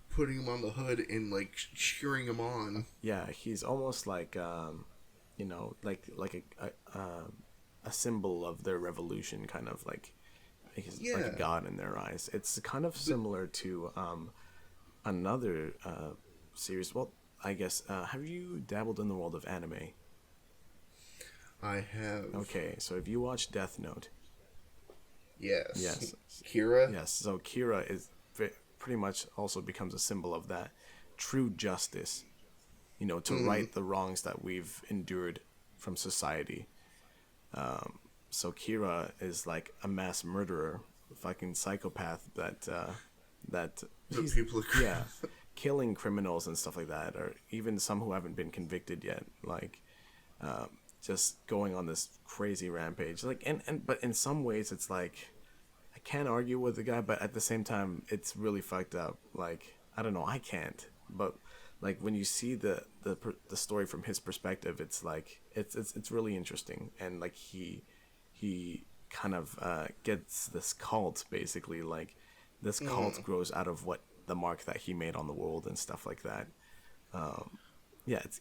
putting him on the hood and like cheering him on. Yeah, he's almost like like a symbol of their revolution, kind of like he's like a god in their eyes. It's kind of similar to another series. Well, I guess have you dabbled in the world of anime? I have. Okay, so if you watch Death Note. Yes. Kira? Yes, so Kira is pretty much also becomes a symbol of that true justice, to right the wrongs that we've endured from society. So Kira is like a mass murderer, fucking psychopath that people agree. Killing criminals and stuff like that, or even some who haven't been convicted yet, like just going on this crazy rampage. Like, but in some ways it's like I can't argue with the guy, but at the same time it's really fucked up. Like, I don't know, I can't, but like when you see the story from his perspective, it's like it's really interesting. And like he kind of gets this cult, basically. Like this cult grows out of what the mark that he made on the world and stuff like that.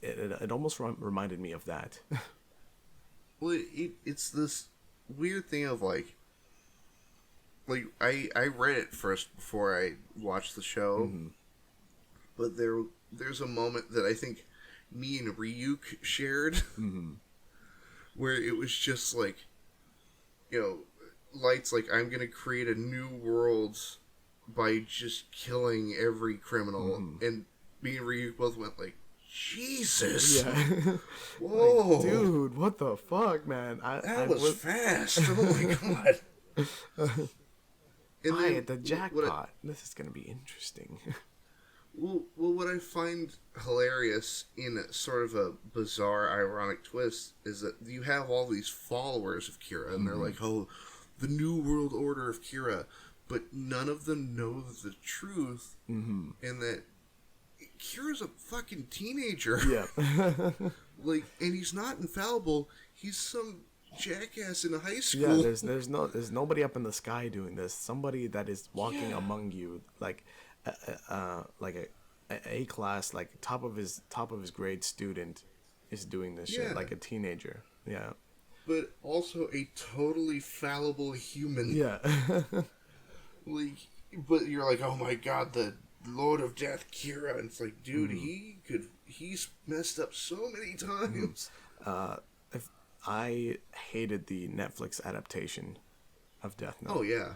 It almost reminded me of that. Well, it's this weird thing of like I read it first before I watched the show, but there's a moment that I think me and Ryuk shared, where it was just like, Light's like, I'm gonna create a new world by just killing every criminal, and me and Ryuk both went like, Jesus! Yeah. Whoa! Like, dude, what the fuck, man? That was fast! Oh my god! And then, the jackpot. This is gonna be interesting. Well, what I find hilarious in sort of a bizarre, ironic twist is that you have all these followers of Kira, and they're like, oh, the New World Order of Kira, but none of them know the truth, and that Kira's a fucking teenager. Yeah. Like, and he's not infallible. He's some jackass in high school. Yeah, there's nobody up in the sky doing this. Somebody that is walking among you, like a class, like top of his grade student is doing this shit, like a teenager. Yeah. But also a totally fallible human. Yeah. Like, but you're like, oh my god, the Lord of Death, Kira, and it's like, dude, he's messed up so many times. If I hated the Netflix adaptation of Death Note. Oh yeah.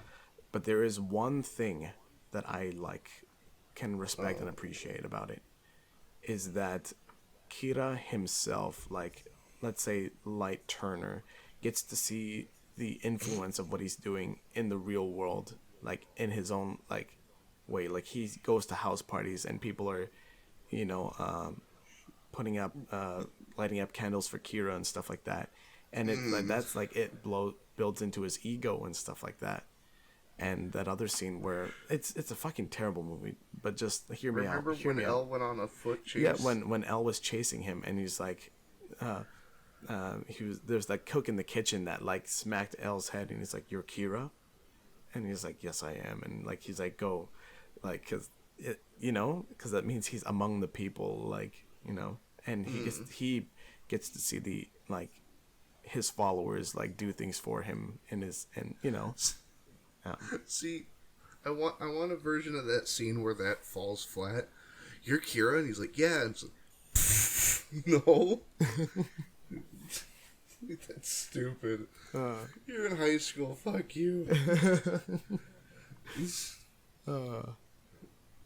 But there is one thing that I can respect and appreciate about it, is that Kira himself, like, let's say Light Turner, gets to see the influence of what he's doing in the real world, like in his own way. Like, he goes to house parties and people are, putting up, lighting up candles for Kira and stuff like that, and it builds into his ego and stuff like that. And that other scene where it's a fucking terrible movie, but just hear me out. Remember when Elle went on a foot chase? Yeah, when Elle was chasing him, and he's like, there's that cook in the kitchen that like smacked L's head, and he's like, "You're Kira," and he's like, "Yes, I am," and like he's like, "Go," like because that means he's among the people, like and he gets to see the like his followers like do things for him in his See, I want a version of that scene where that falls flat. You're Kira, and he's like, "Yeah," and it's like, no. That's stupid. You're in high school. Fuck you.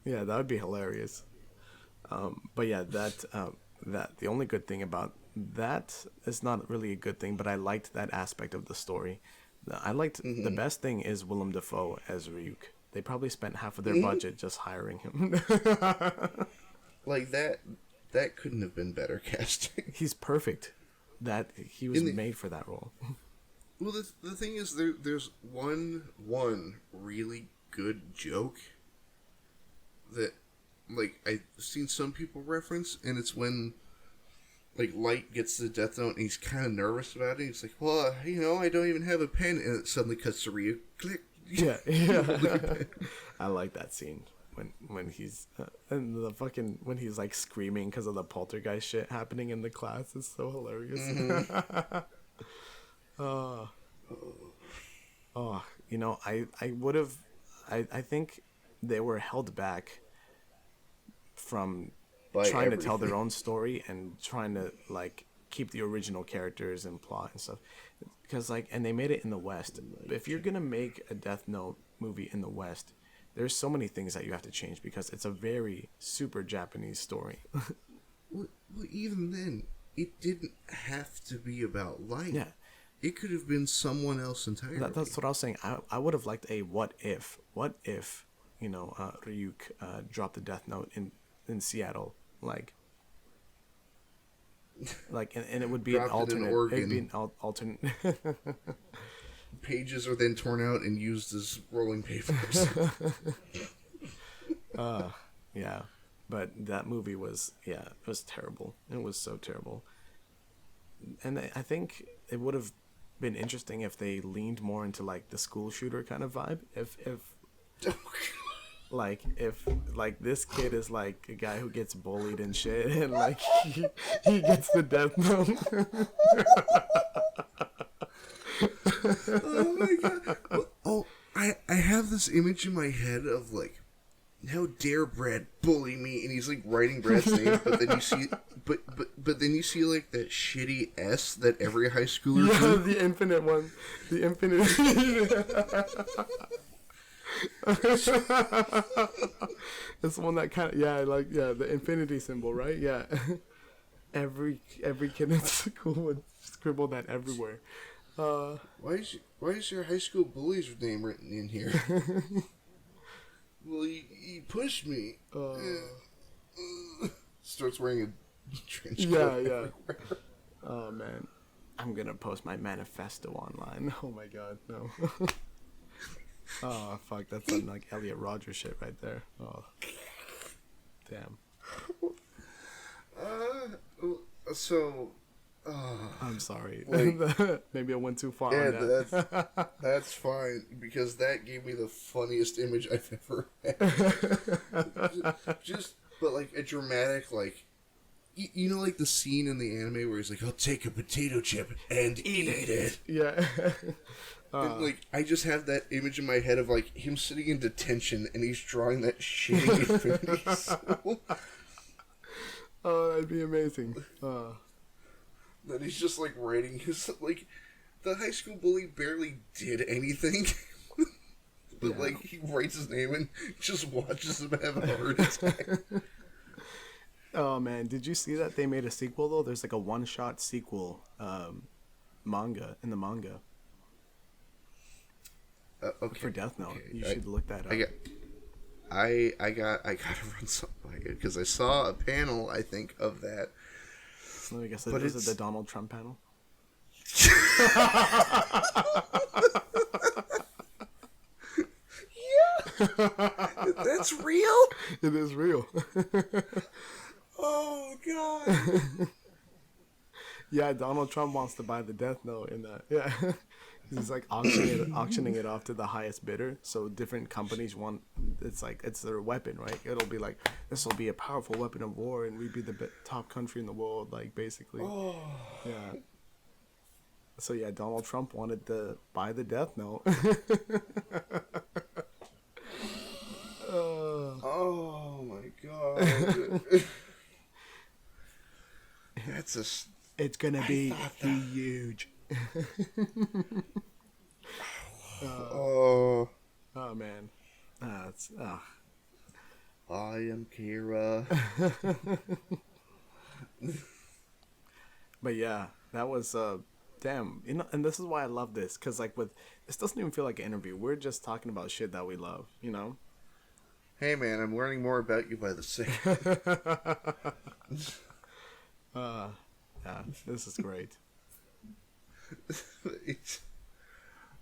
Yeah, that would be hilarious. But yeah, that the only good thing about that is not really a good thing, but I liked that aspect of the story. I liked the best thing is Willem Dafoe as Ryuk. They probably spent half of their budget just hiring him. Like that couldn't have been better casting. He's perfect. That he was made for that role. Well, the thing is, there's one really good joke that, like, I've seen some people reference, and it's when, like, Light gets the Death Note, and he's kind of nervous about it. He's like, "Well, I don't even have a pen," and it suddenly cuts to Ryu. Click. Yeah. I like that scene when he's and the fucking when he's like screaming because of the poltergeist shit happening in the class is so hilarious. I think they were held back from trying to tell their own story and trying to like keep the original characters and plot and stuff, because like, and they made it in the West. If you're gonna make a Death Note movie in the West, there's so many things that you have to change because it's a very super Japanese story. well, even then, it didn't have to be about Light. Yeah. It could have been someone else entirely. That's what I was saying. I would have liked a what if Ryuk dropped the Death Note in Seattle, like and it would be an alternate. It'd be an alternate. Pages are then torn out and used as rolling papers. Yeah, but that movie was it was terrible. It was so terrible, and I think it would have been interesting if they leaned more into like the school shooter kind of vibe. If this kid is like a guy who gets bullied and shit, and like he gets the Death Note. Oh my god! Oh, I have this image in my head of like, how dare Brad bully me? And he's like writing Brad's name, but then you see, but then you see like that shitty S that every high schooler. Yeah, the infinite one, the infinite. It's the one that kind of the infinity symbol, right? Yeah. Every kid in school would scribble that everywhere. Why is your high school bully's name written in here? Well, he pushed me. Starts wearing a trench coat. Yeah. Oh man, I'm gonna post my manifesto online. Oh my god, no. Oh fuck, that's some like Elliot Rodgers shit right there. Oh, damn. I'm sorry. Like, maybe I went too far on that. That's fine, because that gave me the funniest image I've ever had. But like a dramatic, like, like the scene in the anime where he's like, "I'll take a potato chip and eat it." Yeah. And, like, I just have that image in my head of like him sitting in detention and he's drawing that shitty infinity symbol. Oh, that'd be amazing. That he's just like writing his like, the high school bully barely did anything, but like he writes his name and just watches him have a heart attack. Oh man, did you see that they made a sequel though? There's like a one-shot sequel, manga in the manga. Okay. For Death Note, okay. You should look that up. I gotta run something by it because I saw a panel, I think, of that. Let me guess. Is it the Donald Trump panel? Yeah, that's real. It is real. Oh god. Yeah, Donald Trump wants to buy the Death Note in that. Yeah. He's like auctioning it off to the highest bidder. So different companies want it's their weapon, right? It'll be like this will be a powerful weapon of war, and we'd be the top country in the world, like basically. Oh. Yeah. So yeah, Donald Trump wanted to buy the Death Note. Oh my god. That's a. It's gonna be huge. Oh. Oh man. It's I am Kira. But yeah, that was damn. You know, and this is why I love this, cause like this doesn't even feel like an interview. We're just talking about shit that we love, you know. Hey man, I'm learning more about you by the second. Yeah, this is great.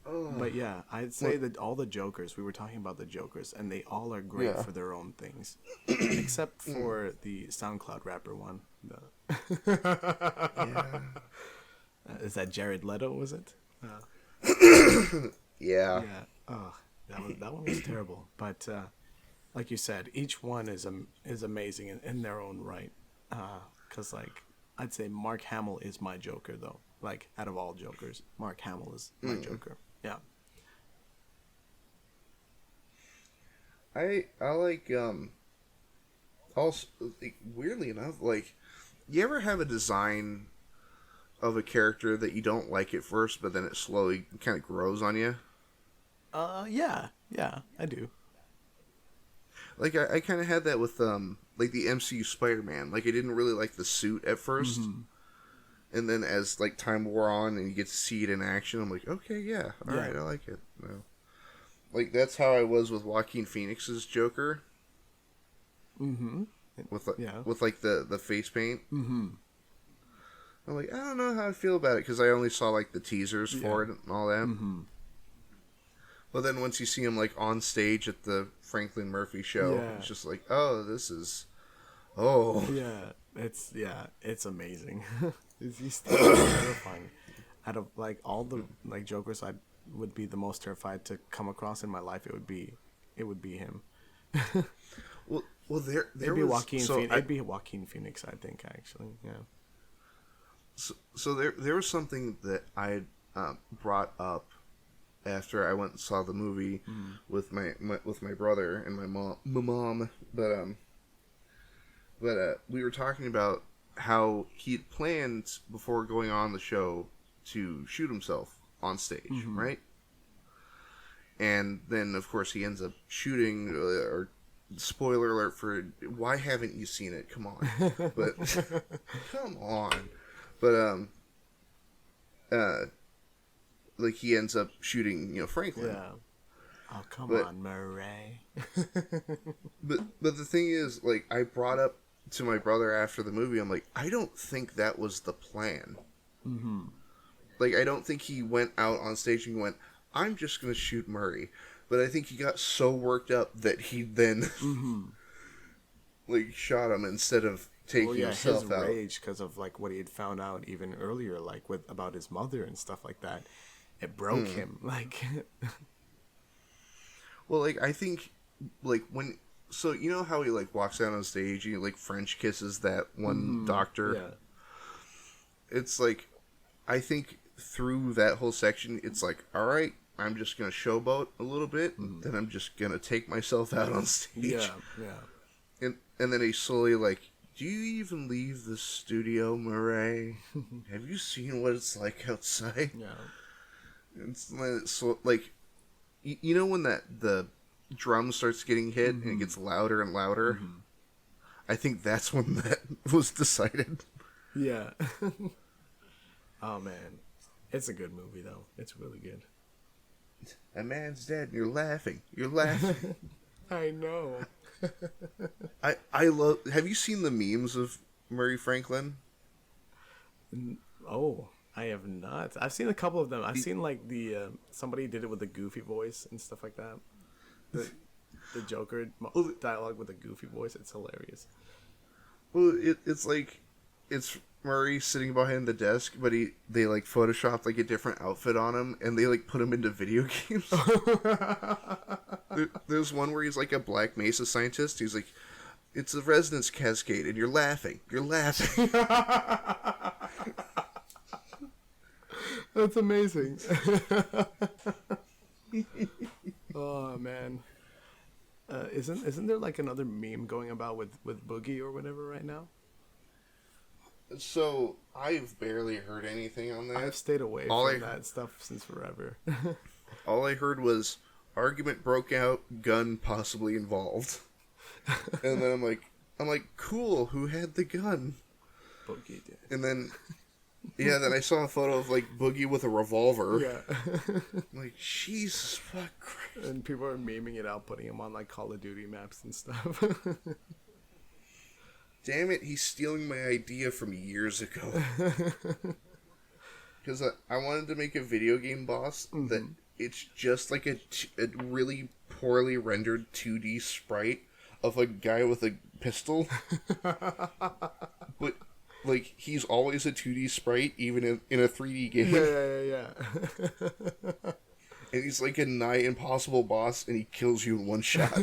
Oh. But yeah, I'd say that all the Jokers, we were talking about the Jokers, and they all are great for their own things. Except for the SoundCloud rapper one. Yeah. Is that Jared Leto, was it? Yeah. Yeah. Oh, that one was terrible. But like you said, each one is amazing in their own right. Because like, I'd say Mark Hamill is my Joker, though. Like, out of all Jokers, Mark Hamill is my Joker. Yeah. I like also like, weirdly enough, like, you ever have a design of a character that you don't like at first, but then it slowly kind of grows on you? Yeah, I do. Like I kind of had that with like the MCU Spider-Man. Like I didn't really like the suit at 1st. And then as like time wore on and you get to see it in action, I'm like, okay, yeah, all right, I like it. No. Like that's how I was with Joaquin Phoenix's Joker. With like the face paint. I'm like, I don't know how I feel about it because I only saw like the teasers for it and all that. But then once you see him like on stage at the Franklin Murphy show, it's just like, oh, this is, it's amazing. He's still terrifying. Out of like all the like Jokers, I would be the most terrified to come across in my life. It would be him. well, there it'd be was Joaquin. It'd be Joaquin Phoenix, I think. Actually, yeah. So there was something that I had brought up after I went and saw the movie with my brother and my mom, but we were talking about how he had planned before going on the show to shoot himself on stage, right? And then of course he ends up shooting, or spoiler alert for why haven't you seen it? Come on, but come on, but like he ends up shooting, Franklin. Yeah. Oh come on, Murray. but the thing is, like, I brought up to my brother after the movie, I'm like, I don't think that was the plan. Like, I don't think he went out on stage and went, I'm just going to shoot Murray. But I think he got so worked up that he then, like, shot him instead of taking himself his out. Rage because of, like, what he had found out even earlier, like, about his mother and stuff like that. It broke him, like... Well, like, I think, like, when... So, you know how he, like, walks out on stage and he, like, French kisses that one doctor? Yeah. It's like, I think through that whole section, it's like, all right, I'm just going to showboat a little bit, then I'm just going to take myself out on stage. Yeah. And then he slowly, like, do you even leave the studio, Murray? Have you seen what it's like outside? Yeah. It's so, like, you know when the drum starts getting hit and it gets louder and louder? I think that's when that was decided. Yeah. Oh, man. It's a good movie, though. It's really good. A man's dead and you're laughing. You're laughing. I know. I love... Have you seen the memes of Murray Franklin? Oh, I have not. I've seen a couple of them. I've seen, like, the... somebody did it with a goofy voice and stuff like that. The Joker dialogue with a goofy voice. It's hilarious. Well, it's like... It's Murray sitting behind the desk, but they like photoshopped like a different outfit on him, and they like put him into video games. There's one where he's like a Black Mesa scientist. He's like, it's the resonance cascade, and you're laughing. You're laughing. That's amazing. Oh man, isn't there like another meme going about with Boogie or whatever right now? So I've barely heard anything on that. I've stayed away from that stuff since forever. All I heard was argument broke out, gun possibly involved, and then I'm like, cool. Who had the gun? Boogie did. And then. Yeah, then I saw a photo of, like, Boogie with a revolver. Yeah. I'm like, Jesus fuck Christ. And people are memeing it out, putting him on, like, Call of Duty maps and stuff. Damn it, he's stealing my idea from years ago. Because I wanted to make a video game boss that it's just like a really poorly rendered 2D sprite of a guy with a pistol. But... like, he's always a 2D sprite, even in a 3D game. Yeah. And he's like a nigh impossible boss, and he kills you in one shot.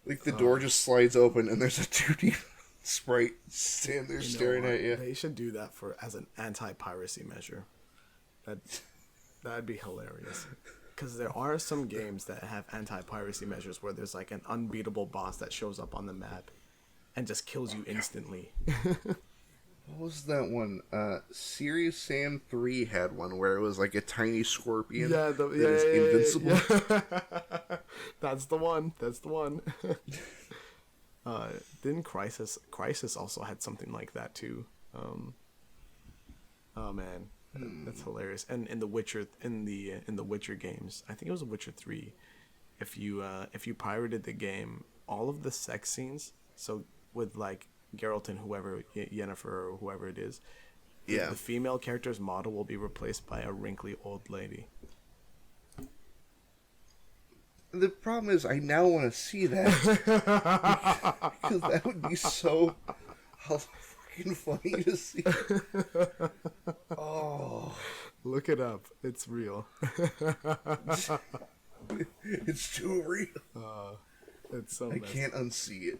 Like, the door just slides open, and there's a 2D sprite standing there staring at you. They should do that as an anti-piracy measure. That'd be hilarious. Because there are some games that have anti-piracy measures where there's, like, an unbeatable boss that shows up on the map and just kills you instantly. What was that one? Serious Sam 3 had one where it was like a tiny scorpion that is invincible. Yeah. That's the one. Didn't Crisis also had something like that too? Oh man, that's hilarious. And in the Witcher games, I think it was Witcher 3. If you pirated the game, all of the sex scenes, so with like Geralt and whoever, Yennefer or whoever it is, the female character's model will be replaced by a wrinkly old lady. The problem is, I now want to see that. Because that would be so freaking funny to see. Oh. Look it up. It's real. It's too real. It's so I can't unsee it.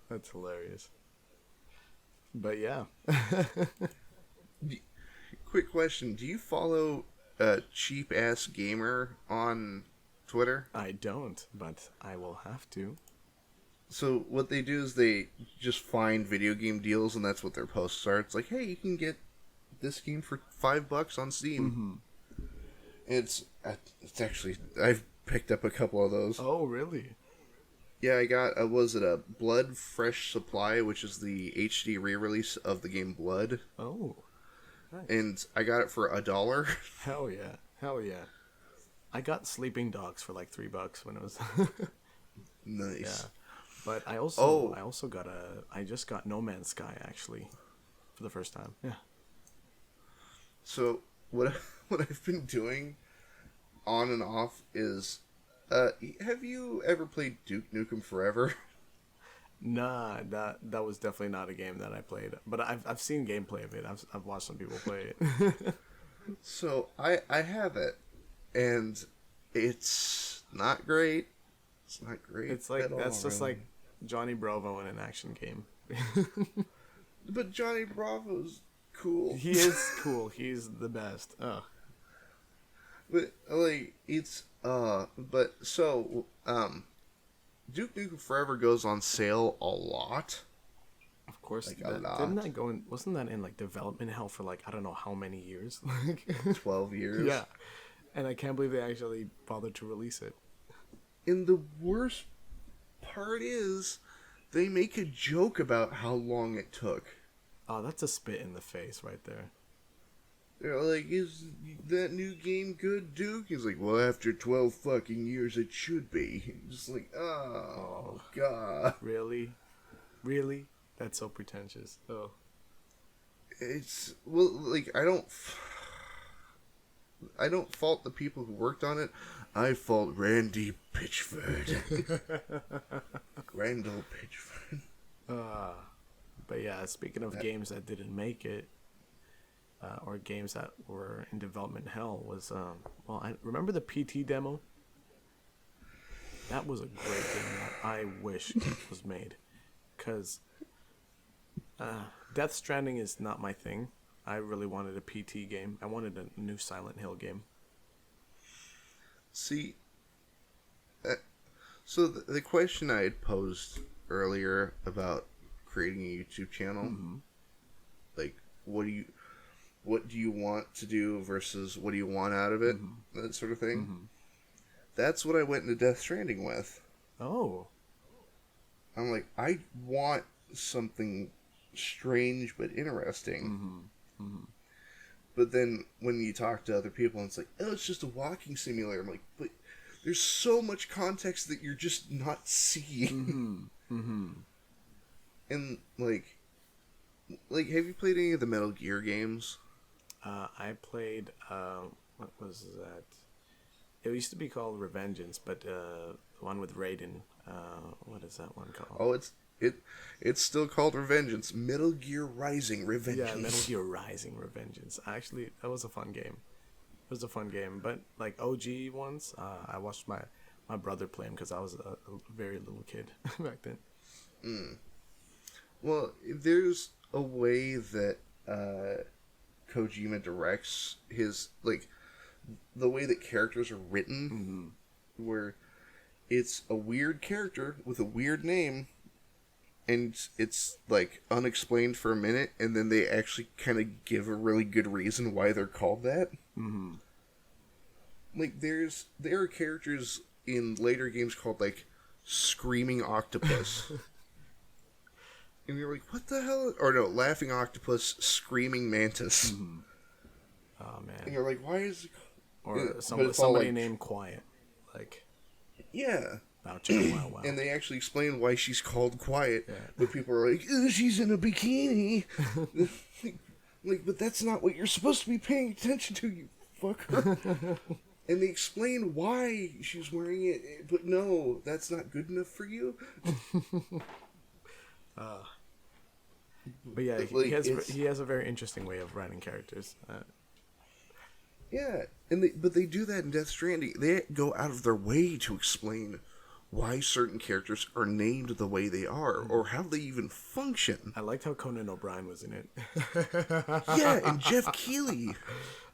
That's hilarious. But yeah. Quick question. Do you follow Cheap Ass Gamer on Twitter? I don't, but I will have to. So what they do is they just find video game deals, and that's what their posts are. It's like, hey, you can get this game for $5 on Steam. It's actually, I've picked up a couple of those. Oh, really? Yeah, I got, was it a Blood Fresh Supply, which is the HD re-release of the game Blood. Oh, nice. And I got it for $1. Hell yeah. I got Sleeping Dogs for like $3 when it was... Nice. Yeah. But I also got I just got No Man's Sky, actually, for the first time. Yeah. So, what I've been doing on and off is... have you ever played Duke Nukem Forever? Nah, that was definitely not a game that I played. But I've seen gameplay of it. I've watched some people play it. So I have it, and it's not great. It's not great. It's like that's all, just really. like Johnny Bravo in an action game. But Johnny Bravo's cool. He is cool. He's the best. Oh. But like it's but so Duke Nukem Forever goes on sale a lot. Of course, like a lot. Didn't that go in? Wasn't that in like development hell for like I don't know how many years? 12 years. Yeah, and I can't believe they actually bothered to release it. And the worst part is, they make a joke about how long it took. Oh, that's a spit in the face right there. They're like, is that new game good, Duke? He's like, well, after 12 fucking years, it should be. Just like, oh, God. Really? Really? That's so pretentious. Oh. It's, well, like, I don't fault the people who worked on it. I fault Randy Pitchford. Randall Pitchford. But yeah, speaking of games that didn't make it, or games that were in development hell, was well, I remember the PT demo. That was a great game that I wish was made, because Death Stranding is not my thing. I really wanted a PT game. I wanted a new Silent Hill game. See, so the question I had posed earlier about creating a YouTube channel, like, what do you want to do versus what do you want out of it, that sort of thing. That's what I went into Death Stranding with. Oh. I'm like, I want something strange but interesting. But then when you talk to other people, and it's like, oh, it's just a walking simulator. I'm like, but there's so much context that you're just not seeing. And like, have you played any of the Metal Gear games? I played, what was that? It used to be called Revengeance, but the one with Raiden, what is that one called? Oh, it's still called Revengeance. Metal Gear Rising Revengeance. Yeah, Metal Gear Rising Revengeance. Actually, that was a fun game. It was a fun game, but like OG ones, I watched my brother play them because I was a very little kid back then. Well, there's a way that Kojima directs his, like, the way that characters are written, where it's a weird character with a weird name, and it's like unexplained for a minute, and then they actually kind of give a really good reason why they're called that. Like, there are characters in later games called, like, Screaming Octopus. And you're like, what the hell? Or no, Laughing Octopus, Screaming Mantis. Oh man! And you're like, why is it? Or somebody like, named Quiet, like, yeah. Wow, wow, wow. And they actually explain why she's called Quiet, but people are like, she's in a bikini. Like, but that's not what you're supposed to be paying attention to, you fucker. And they explain why she's wearing it, but no, that's not good enough for you. But yeah, like, he has a very interesting way of writing characters. Yeah, but they do that in Death Stranding. They go out of their way to explain why certain characters are named the way they are, or how they even function. I liked how Conan O'Brien was in it. Yeah, and Jeff Keighley.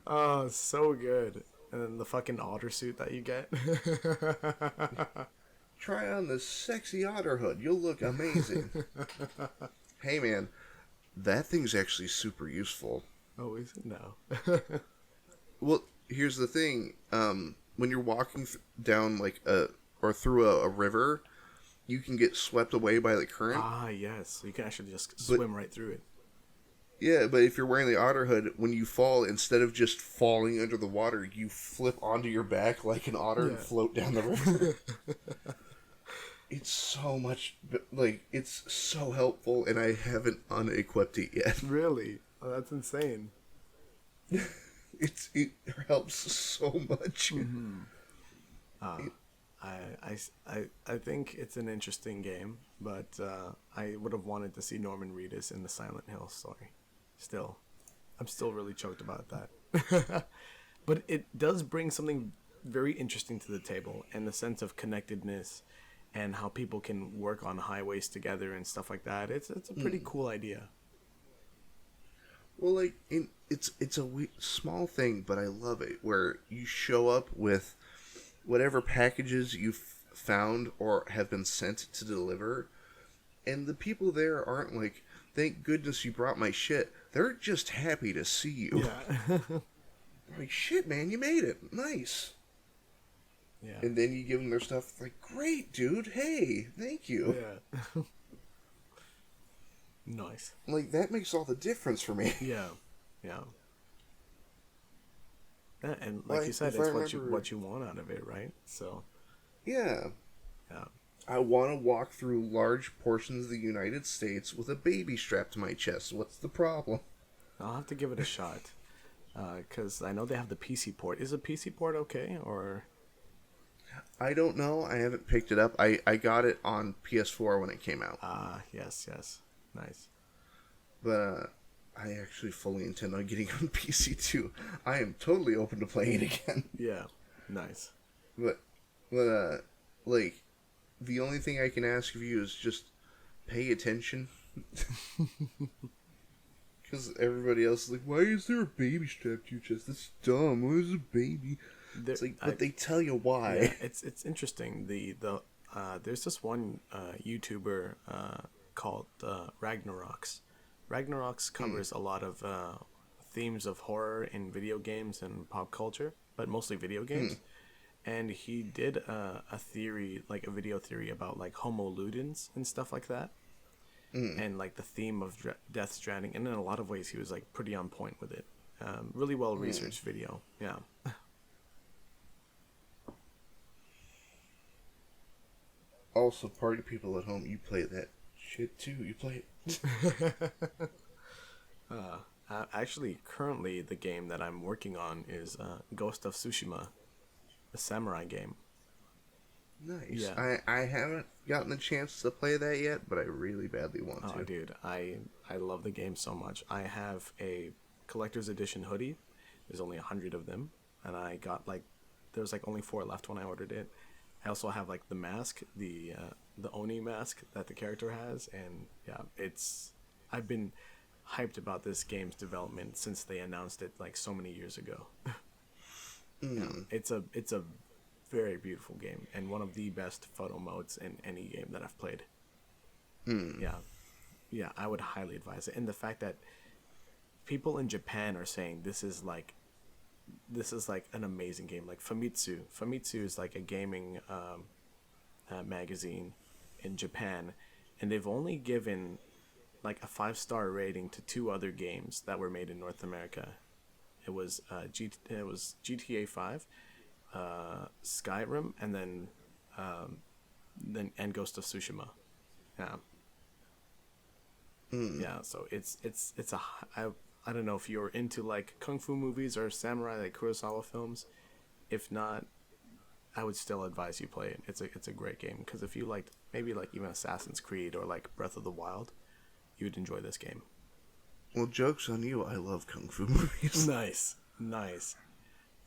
Oh, so good. And then the fucking otter suit that you get. Try on this sexy otter hood. You'll look amazing. Hey, man, that thing's actually super useful. Oh, is it? No. Well, here's the thing. When you're walking down, like, or through a river, you can get swept away by the current. Ah, yes. You can actually just swim right through it. Yeah, but if you're wearing the otter hood, when you fall, instead of just falling under the water, you flip onto your back like an otter and float down the river. It's so much, like, it's so helpful, and I haven't unequipped it yet. Really? Oh, that's insane. It helps so much. I think it's an interesting game, but I would have wanted to see Norman Reedus in the Silent Hill story. Still, I'm still really choked about that. But it does bring something very interesting to the table, and the sense of connectedness, and how people can work on highways together and stuff like that. It's a pretty cool idea. Well, like, it's a small thing, but I love it, where you show up with whatever packages you've found or have been sent to deliver, and the people there aren't like, thank goodness you brought my shit. They're just happy to see you. Yeah. Like, shit, man, you made it. Nice. Yeah. And then you give them their stuff, like, great, dude. Hey, thank you. Yeah. Nice. Like, that makes all the difference for me. Yeah. Yeah. And like you said, it's what you want out of it, right? So. Yeah. Yeah. I want to walk through large portions of the United States with a baby strapped to my chest. What's the problem? I'll have to give it a shot. Because I know they have the PC port. Is a PC port okay, or? I don't know. I haven't picked it up. I got it on PS4 when it came out. Ah, yes, nice. But I actually fully intend on getting on PC too. I am totally open to playing it again. Yeah, nice. But, like, the only thing I can ask of you is just pay attention. Because everybody else is like, why is there a baby strapped to your chest? That's dumb. Why is a baby? It's like, but they tell you why. Yeah, it's interesting. There's this one YouTuber called Ragnaroks. Ragnaroks covers a lot of themes of horror in video games and pop culture, but mostly video games. And he did a theory, like a video theory about like Homo ludens and stuff like that. And like the theme of Death Stranding, and in a lot of ways he was like pretty on point with it. Really well researched video. Yeah. Also, party people at home, you play that shit too. You play it. Actually, currently the game that I'm working on is Ghost of Tsushima, a samurai game. Nice. Yeah. I haven't gotten the chance to play that yet, but I really badly want to. Oh, dude, I love the game so much. I have a collector's edition hoodie. There's only 100 of them, and I got like there was like only 4 left when I ordered it. I also have like the mask, the Oni mask that the character has, and yeah, I've been hyped about this game's development since they announced it like so many years ago. Yeah, it's a very beautiful game and one of the best photo modes in any game that I've played. Yeah, I would highly advise it. And the fact that people in Japan are saying this is like an amazing game. Like Famitsu is like a gaming magazine in Japan, and they've only given like a 5-star rating to 2 other games that were made in North America. It was GTA 5, Skyrim, and then Ghost of Tsushima. Yeah. Yeah, so I don't know if you're into like kung fu movies or samurai like Kurosawa films. If not, I would still advise you play it. It's a great game because if you liked maybe like even Assassin's Creed or like Breath of the Wild, you would enjoy this game. Well, joke's on you. I love kung fu movies. Nice.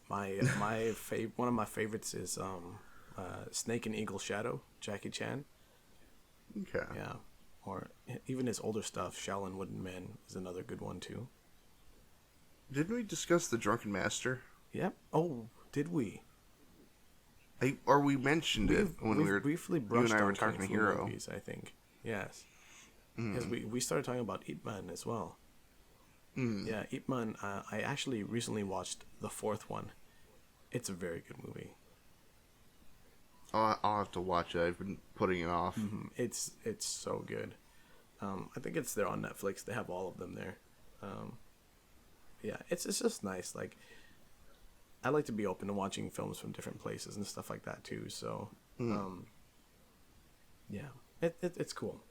One of my favorites is Snake and Eagle Shadow, Jackie Chan. Okay. Yeah, or even his older stuff, Shaolin Wooden Men is another good one too. Didn't we discuss the Drunken Master? Yep. Oh, did we? We mentioned it when we were briefly you brushed and I on were talking to Kung Fu Hero. movies, I think. Yes. Because we started talking about Ip Man as well. Yeah, Ip Man. I actually recently watched the 4th one. It's a very good movie. I'll have to watch it. I've been putting it off. It's so good. I think it's there on Netflix. They have all of them there. Yeah, it's just nice. Like, I like to be open to watching films from different places and stuff like that too. So, yeah, it's cool.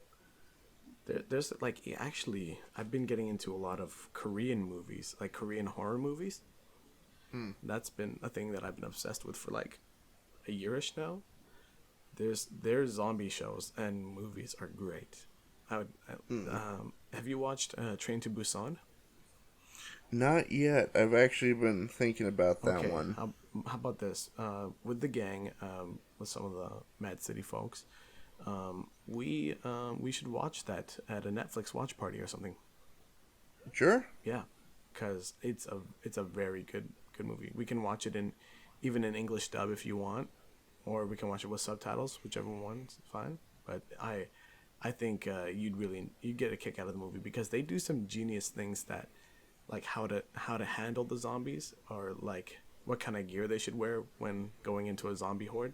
There's like actually, I've been getting into a lot of Korean movies, like Korean horror movies. That's been a thing that I've been obsessed with for like a yearish now. Their zombie shows and movies are great. Have you watched Train to Busan? Not yet. I've actually been thinking about that one. How about this? With the gang, with some of the Mad City folks, we should watch that at a Netflix watch party or something. Sure. Yeah, because it's a very good movie. We can watch it even in English dub if you want, or we can watch it with subtitles, whichever one's fine. But I think you'd get a kick out of the movie because they do some genius things that, like how to handle the zombies, or like what kind of gear they should wear when going into a zombie horde,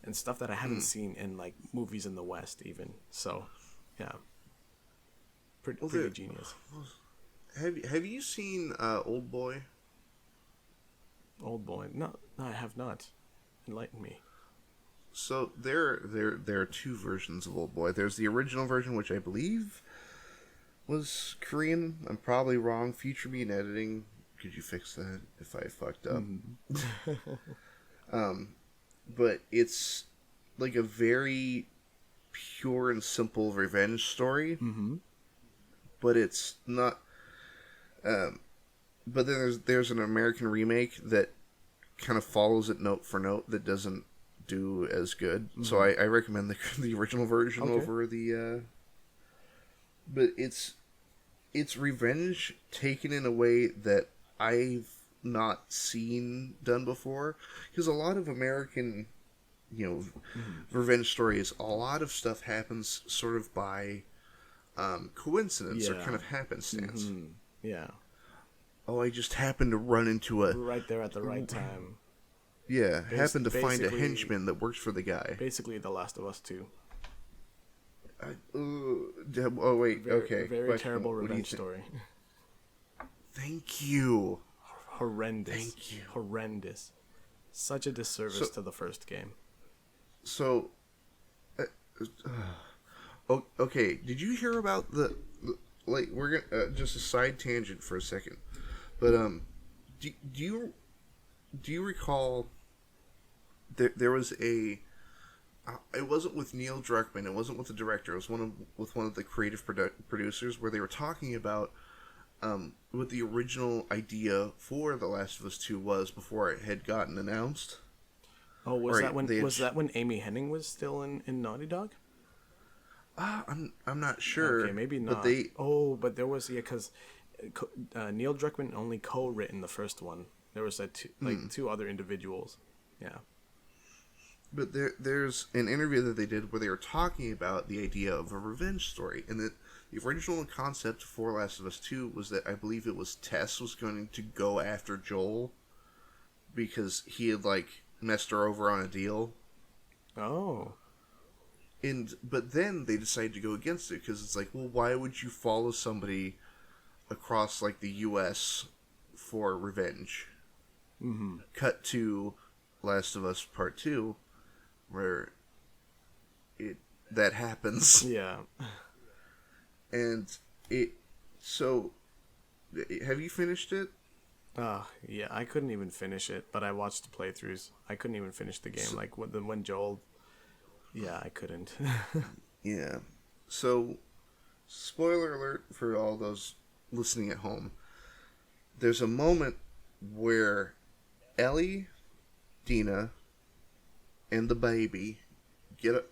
and stuff that I haven't seen in like movies in the West even. So, yeah, pretty genius. Have you seen Old Boy? Old Boy? No, I have not. Enlighten me. So there are 2 versions of Old Boy. There's the original version, which I believe was Korean. I'm probably wrong. Future me in editing. Could you fix that if I fucked up? but it's like a very pure and simple revenge story. Mm-hmm. But it's not. But then there's an American remake that kind of follows it note for note that doesn't do as good. Mm-hmm. So I recommend the original version over the. But it's revenge taken in a way that I've not seen done before, because a lot of American, revenge stories, a lot of stuff happens sort of by coincidence or kind of happenstance. Mm-hmm. Yeah. Oh, I just happened to run into right there at the right time. Yeah, happened to find a henchman that works for the guy. Basically, The Last of Us 2. Oh wait, okay. Very terrible revenge story. Thank you. Horrendous. Thank you. Horrendous. Such a disservice to the first game. So, okay. Did you hear about like, we're gonna just a side tangent for a second, but do you recall there was a. It wasn't with Neil Druckmann. It wasn't with the director. It was with one of the creative producers, where they were talking about what the original idea for The Last of Us 2 was before it had gotten announced. Oh, was that when Amy Hennig was still in Naughty Dog? I'm not sure. Okay, maybe not. But there was because Neil Druckmann only co-written the first one. There was two other individuals. Yeah. But there's an interview that they did where they were talking about the idea of a revenge story, and that the original concept for Last of Us 2 was that I believe it was Tess was going to go after Joel because he had messed her over on a deal. Oh. But then they decided to go against it because it's like, well, why would you follow somebody across the U.S. for revenge? Mm-hmm. Cut to Last of Us Part 2. Where that happens. Yeah. And have you finished it? Yeah, I couldn't even finish it, but I watched the playthroughs. I couldn't even finish the game. When Joel... Yeah, I couldn't. Yeah. So, spoiler alert for all those listening at home. There's a moment where Ellie, Dina, and the baby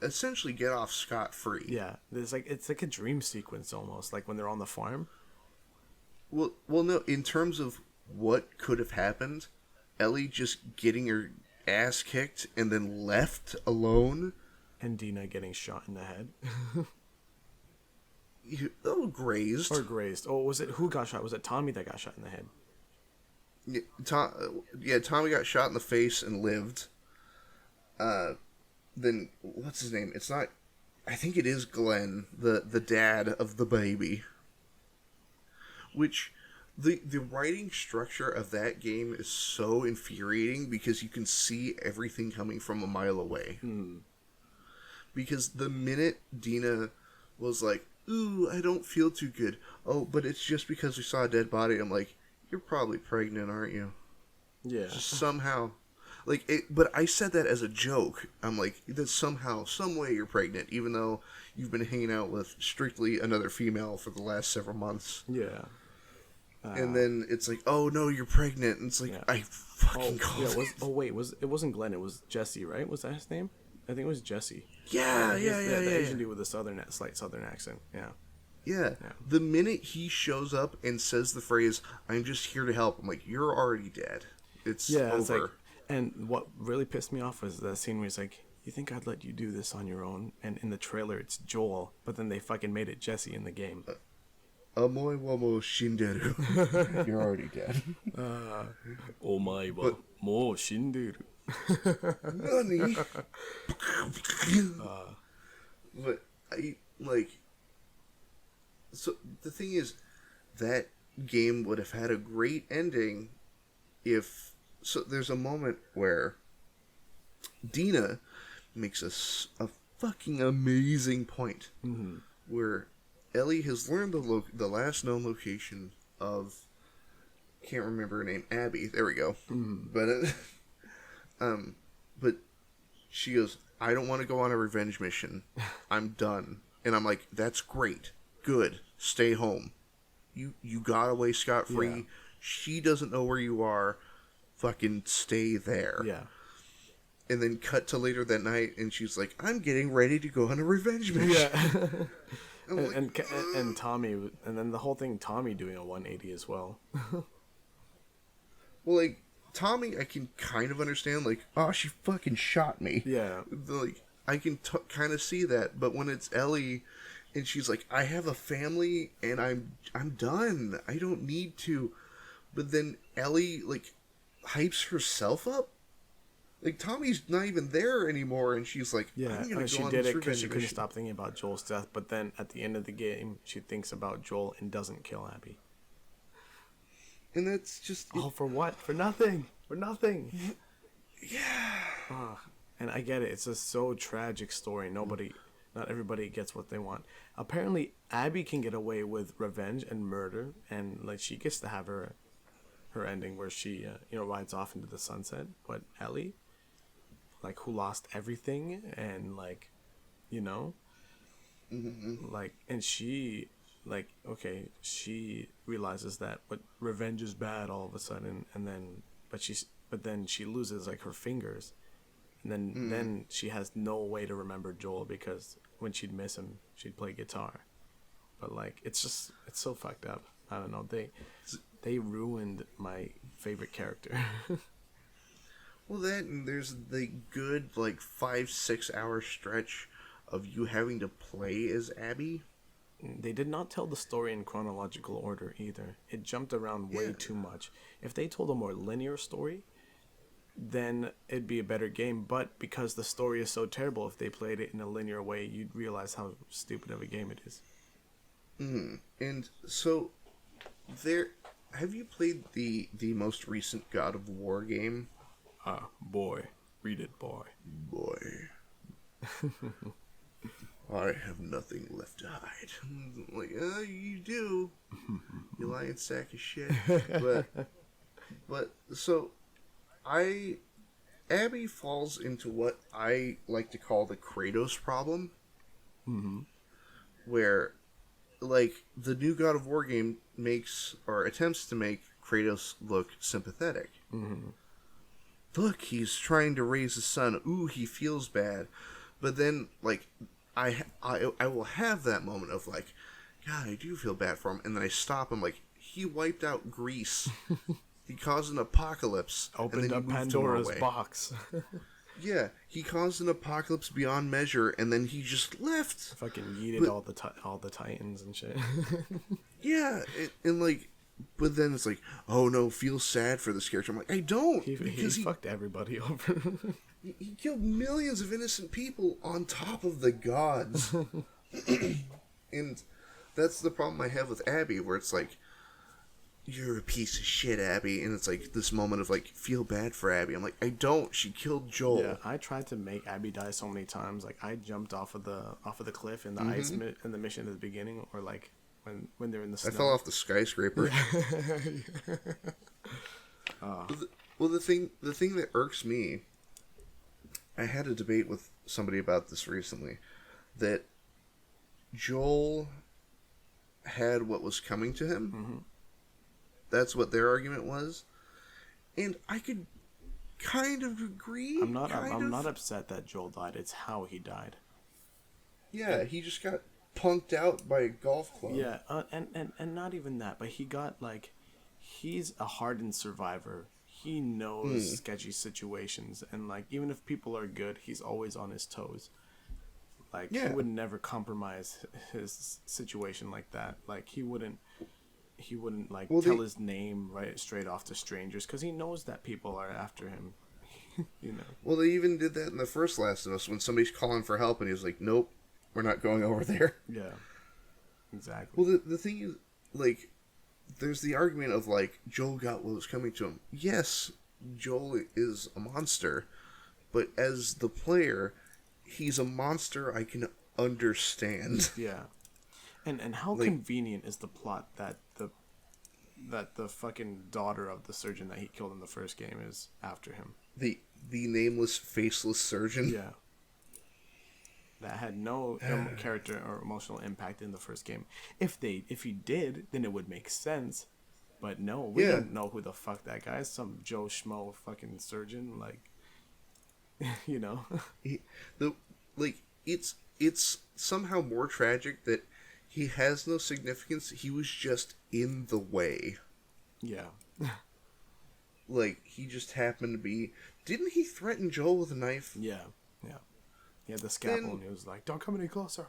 essentially get off scot-free. Yeah, it's like a dream sequence almost, like when they're on the farm. Well, no. In terms of what could have happened, Ellie just getting her ass kicked and then left alone, and Dina getting shot in the head. Grazed. Or grazed. Oh, was it who got shot? Was it Tommy that got shot in the head? Yeah, Tommy got shot in the face and lived. Then what's his name? It's not. I think it is Glenn, the dad of the baby. Which the writing structure of that game is so infuriating because you can see everything coming from a mile away. Because the minute Dina was like, "Ooh, I don't feel too good," oh, but it's just because we saw a dead body. I'm like, "You're probably pregnant, aren't you?" Yeah. Just somehow. But I said that as a joke. I'm like, that somehow, some way you're pregnant, even though you've been hanging out with strictly another female for the last several months. Yeah. And then it's like, oh no, you're pregnant. And it's like, I fucking called it. It wasn't Glenn, it was Jesse, right? Was that his name? I think it was Jesse. Yeah. The Asian dude with the slight southern accent. Yeah. The minute he shows up and says the phrase, "I'm just here to help," I'm like, you're already dead. It's over. It's like, and what really pissed me off was that scene where he's like, "You think I'd let you do this on your own?" And in the trailer, it's Joel, but then they fucking made it Jesse in the game. Amoy wamo shinderu. You're already dead. Omae wa mou shinderu. Nani? But so the thing is, that game would have had a great ending if. So there's a moment where Dina makes a fucking amazing point, where Ellie has learned the last known location of, can't remember her name, Abby. There we go. But she goes, I don't want to go on a revenge mission. I'm done. And I'm like, that's great. Good. Stay home. You got away scot-free. Yeah. She doesn't know where you are. Fucking stay there. Yeah. And then cut to later that night, and she's like, I'm getting ready to go on a revenge mission. Yeah. And, and Tommy, and then the whole thing, Tommy doing a 180 as well. Well, like, Tommy, I can kind of understand, like, oh, she fucking shot me. Yeah. Like, I can kind of see that, but when it's Ellie, and she's like, I have a family, and I'm done. I don't need to. But then Ellie, like, hypes herself up. Like, Tommy's not even there anymore, and she's like, Yeah, I'm gonna she go on did this it because she revenge couldn't mission. stop thinking about Joel's death, but then at the end of the game, she thinks about Joel and doesn't kill Abby. And that's just... Oh, for what? For nothing. For nothing. Yeah. And I get it. It's a so tragic story. Not everybody gets what they want. Apparently, Abby can get away with revenge and murder, and like she gets to have her ending where she rides off into the sunset. But Ellie, like, who lost everything, and like, like, and she, like, okay, she realizes that but revenge is bad all of a sudden, and then but then she loses like her fingers, and then she has no way to remember Joel, because when she'd miss him, she'd play guitar. But like, it's so fucked up. I don't know, they ruined my favorite character. Well, that, and there's the good, like, 5-6 hour stretch of you having to play as Abby. They did not tell the story in chronological order either. It jumped around way too much. If they told a more linear story, then it'd be a better game. But because the story is so terrible, if they played it in a linear way, you'd realize how stupid of a game it is. And so, have you played the most recent God of War game? Boy. Read it, boy. Boy. I have nothing left to hide. Like, you do. You lying sack of shit. But, so, Abby falls into what I like to call the Kratos problem. Where, like, the new God of War game makes, or attempts to make, Kratos look sympathetic. Look, he's trying to raise his son. Ooh, he feels bad. But then, like, I will have that moment of, like, God, I do feel bad for him. And then I stop. I'm like, he wiped out Greece. He caused an apocalypse. Opened up Pandora's box. Yeah, he caused an apocalypse beyond measure, and then he just left. Fucking yeeted all the Titans and shit. Yeah, and like, but then it's like, oh no, feel sad for this character. I'm like, I don't, because he fucked everybody over. He killed millions of innocent people on top of the gods. And that's the problem I have with Abby, where it's like, you're a piece of shit, Abby. And it's like this moment of like, feel bad for Abby. I'm like, I don't. She killed Joel. Yeah, I tried to make Abby die so many times. Like, I jumped off of the cliff in the ice in the mission at the beginning, or like when they're in the snow. I fell off the skyscraper. Well, the thing that irks me, I had a debate with somebody about this recently, that Joel had what was coming to him. That's what their argument was, and I could kind of agree. I'm not upset that Joel died. It's how he died. Yeah, he just got punked out by a golf club. Yeah, and not even that, but he got, like, he's a hardened survivor. He knows sketchy situations, and like, even if people are good, he's always on his toes. Like, he would never compromise his situation like that. Like, he wouldn't like tell his name right straight off to strangers, because he knows that people are after him. Well, they even did that in the first Last of Us, when somebody's calling for help and he's like, nope, we're not going over there. Yeah, exactly. Well, the thing is, like, there's the argument of, like, Joel got what was coming to him. Yes, Joel is a monster, but as the player, he's a monster I can understand. Yeah. And how, like, convenient is the plot that the fucking daughter of the surgeon that he killed in the first game is after him? the nameless, faceless surgeon. Yeah. That had no character or emotional impact in the first game. If he did, then it would make sense. But no, we don't know who the fuck that guy is. Some Joe Schmo fucking surgeon, like, you know. It's somehow more tragic that he has no significance. He was just in the way. Yeah. Like, he just happened to be. Didn't he threaten Joel with a knife? Yeah. He had the scalpel and he was like, "Don't come any closer."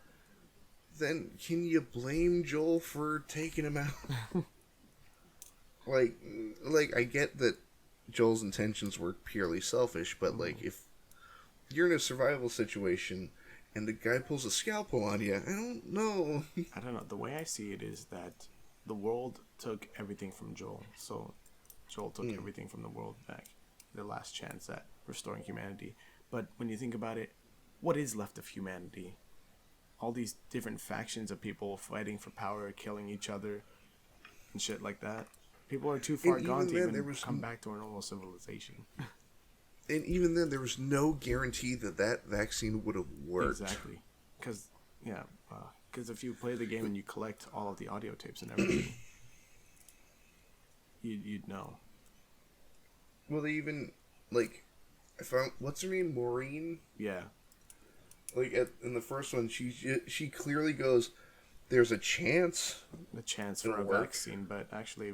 Then can you blame Joel for taking him out? like I get that Joel's intentions were purely selfish, but like, if you're in a survival situation and the guy pulls a scalpel on you, I don't know. I don't know. The way I see it is that the world took everything from Joel. So Joel took everything from the world back. The last chance at restoring humanity. But when you think about it, what is left of humanity? All these different factions of people fighting for power, killing each other, and shit like that. People are too far gone to even come back to a normal civilization. And even then, there was no guarantee that vaccine would have worked. Exactly. Because if you play the game and you collect all of the audio tapes and everything, you'd know. Well, they even, like, I found, what's her name, Maureen? Yeah. Like, in the first one, she clearly goes, there's a chance. A chance for a vaccine, but actually,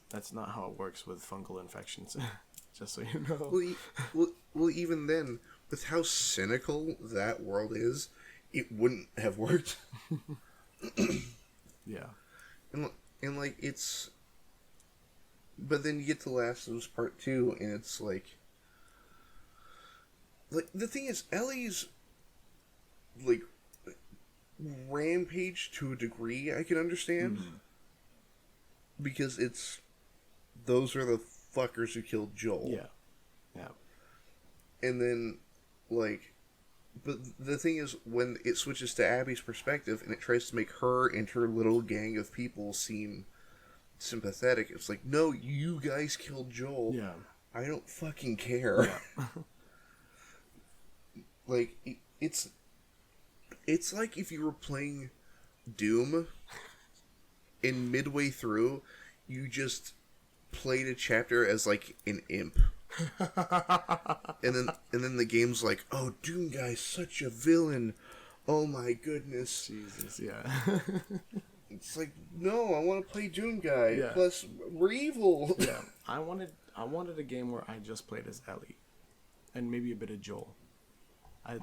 that's not how it works with fungal infections. Just so you know. Well, even then, with how cynical that world is, it wouldn't have worked. Yeah. And like, it's... But then you get to Last of Us Part 2, and it's like... Like, the thing is, Ellie's, like, rampage to a degree I can understand. Mm-hmm. Because it's... Those are the fuckers who killed Joel. Yeah. And then, like... But the thing is, when it switches to Abby's perspective, and it tries to make her and her little gang of people seem sympathetic, it's like, no, you guys killed Joel. Yeah. I don't fucking care. Yeah. Like, it's like if you were playing Doom, and midway through, you just played a chapter as, like, an imp. and then the game's like, oh, Doom guy's such a villain. Oh my goodness. Jesus, yeah. It's like, no, I want to play Doom guy. Yeah. Plus, we're evil. Yeah. I wanted a game where I just played as Ellie, and maybe a bit of Joel.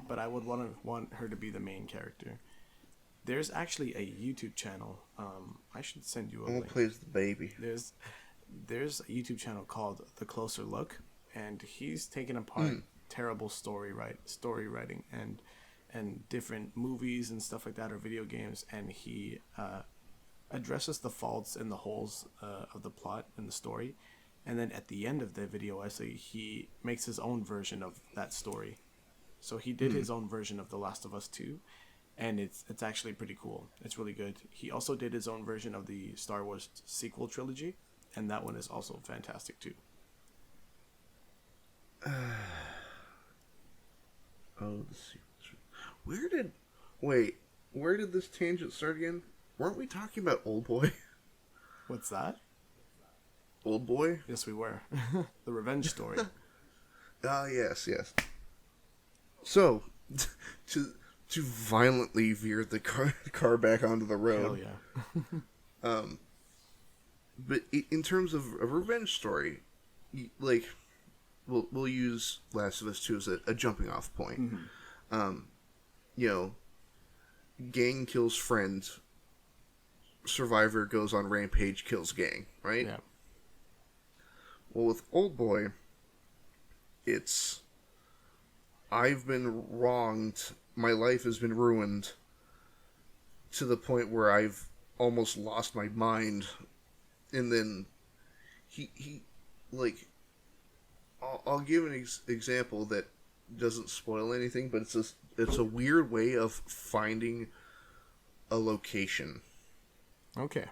But I would want her to be the main character. There's actually a YouTube channel. I should send you a link. Who plays the baby? There's a YouTube channel called The Closer Look, and he's taken apart terrible story writing and different movies and stuff like that, or video games, and he addresses the faults and the holes of the plot and the story, and then at the end of the video essay, he makes his own version of that story. So he did his own version of The Last of Us 2, and it's actually pretty cool. It's really good. He also did his own version of the Star Wars sequel trilogy, and that one is also fantastic too. Where did this tangent start again? Weren't we talking about Old Boy? What's that? Old Boy? Yes, we were. The revenge story. Ah, yes. So, to violently veer the car back onto the road. Hell yeah. But in terms of a revenge story, like, we'll use Last of Us 2 as a jumping off point. Mm-hmm. Gang kills friend, survivor goes on rampage, kills gang, right? Yeah. Well, with Old Boy, it's... I've been wronged, my life has been ruined, to the point where I've almost lost my mind, and then he like, I'll give an example that doesn't spoil anything, but it's a weird way of finding a location. Okay.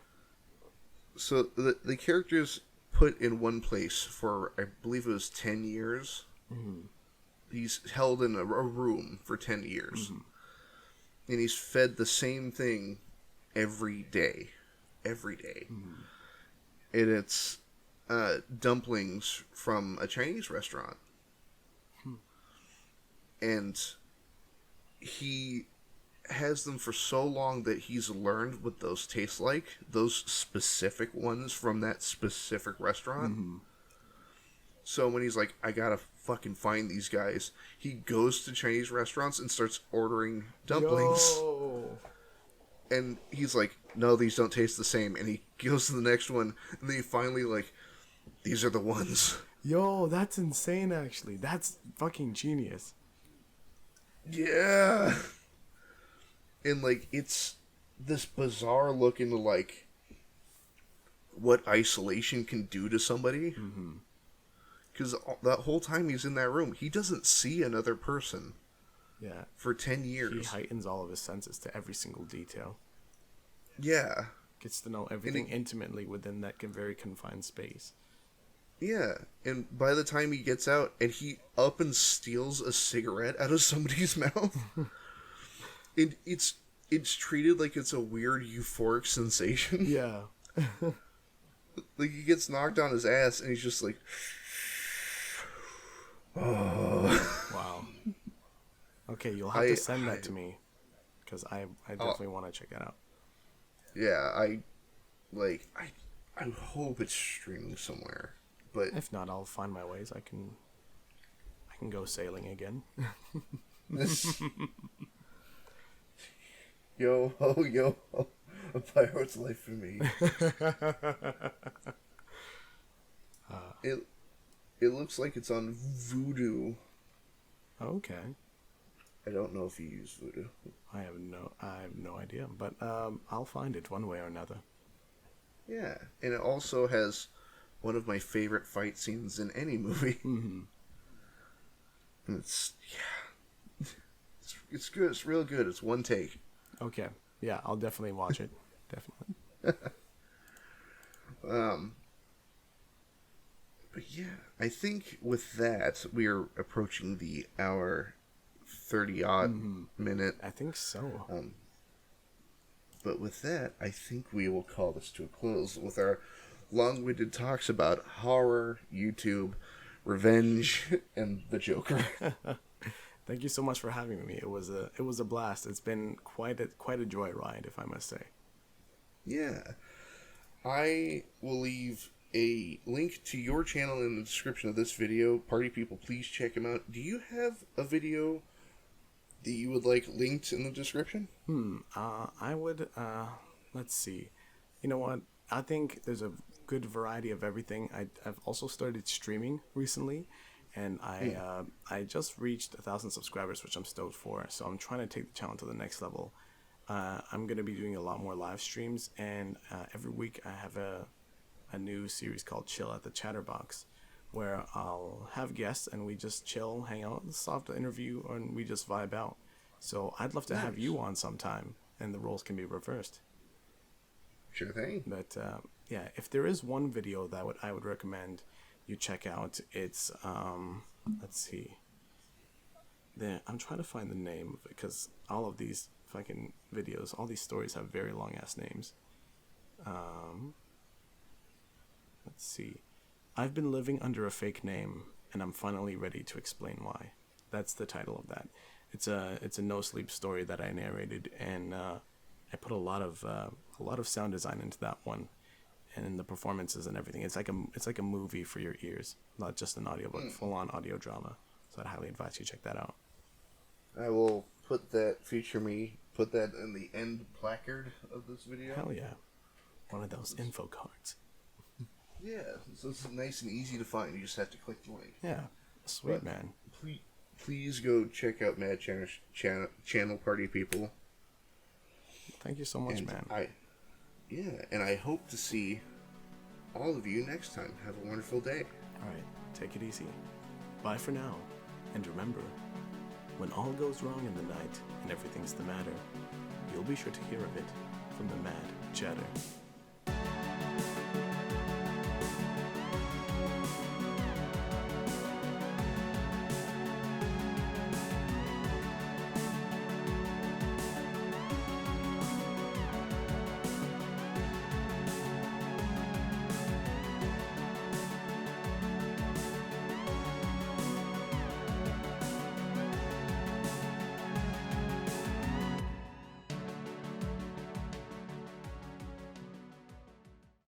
So the characters put in one place for, I believe it was 10 years. Mm-hmm. He's held in a room for 10 years. Mm-hmm. And he's fed the same thing every day. Every day. Mm-hmm. And it's dumplings from a Chinese restaurant. And he has them for so long that he's learned what those taste like. Those specific ones from that specific restaurant. Mm-hmm. So when he's like, I gotta fucking find these guys, he goes to Chinese restaurants and starts ordering dumplings. Yo. And he's like, no, these don't taste the same. And he goes to the next one, and then he finally, like, these are the ones. Yo, that's insane, actually. That's fucking genius. Yeah. And, like, it's this bizarre look into, like, what isolation can do to somebody. Because that whole time he's in that room, he doesn't see another person. Yeah. For 10 years. He heightens all of his senses to every single detail. Yeah. Gets to know everything intimately within that very confined space. Yeah. And by the time he gets out, and he up and steals a cigarette out of somebody's mouth, it's treated like it's a weird euphoric sensation. Yeah. Like, he gets knocked on his ass, and he's just like, oh. Wow. Okay, you'll have to send that to me, because I definitely want to check that out. Yeah, I hope it's streaming somewhere, but if not, I'll find my ways. I can go sailing again. yo, a pirate's life for me. It looks like it's on Voodoo. Okay. I don't know if you use Voodoo. I have no idea, but I'll find it one way or another. Yeah, and it also has one of my favorite fight scenes in any movie. Mm-hmm. And it's good. It's real good. It's one take. Okay. Yeah, I'll definitely watch it. Definitely. But yeah, I think with that we are approaching the hour 30-odd minute. I think so. But with that, I think we will call this to a close with our long-winded talks about horror, YouTube, revenge, and the Joker. Thank you so much for having me. It was a blast. It's been quite a joyride, if I must say. Yeah. I will leave a link to your channel in the description of this video. Party people, please check him out. Do you have a video that you would like linked in the description? I would, let's see. You know what? I think there's a good variety of everything. I've also started streaming recently, and I just reached 1,000 subscribers, which I'm stoked for. So I'm trying to take the channel to the next level. I'm going to be doing a lot more live streams, and every week I have a new series called Chill at the Chatterbox, where I'll have guests and we just chill, hang out, soft interview, and we just vibe out. So I'd love to have you on sometime, and the roles can be reversed. Sure thing. But yeah, if there is one video that I would recommend you check out, it's let's see. I'm trying to find the name of it, because all of these fucking videos, all these stories have very long ass names. Let's see. I've been living under a fake name, and I'm finally ready to explain why. That's the title of that. It's a no sleep story that I narrated, and I put a lot of sound design into that one, and in the performances and everything. It's like a movie for your ears, not just an audiobook, full on audio drama. So I'd highly advise you check that out. I will put that in the end placard of this video. Hell yeah, one of those info cards. Yeah, so it's nice and easy to find. You just have to click the link. Yeah, sweet, man. Please go check out Mad Channel Party people. Thank you so much, man. And I hope to see all of you next time. Have a wonderful day. All right, take it easy. Bye for now, and remember, when all goes wrong in the night and everything's the matter, you'll be sure to hear of it from the Mad Chatter.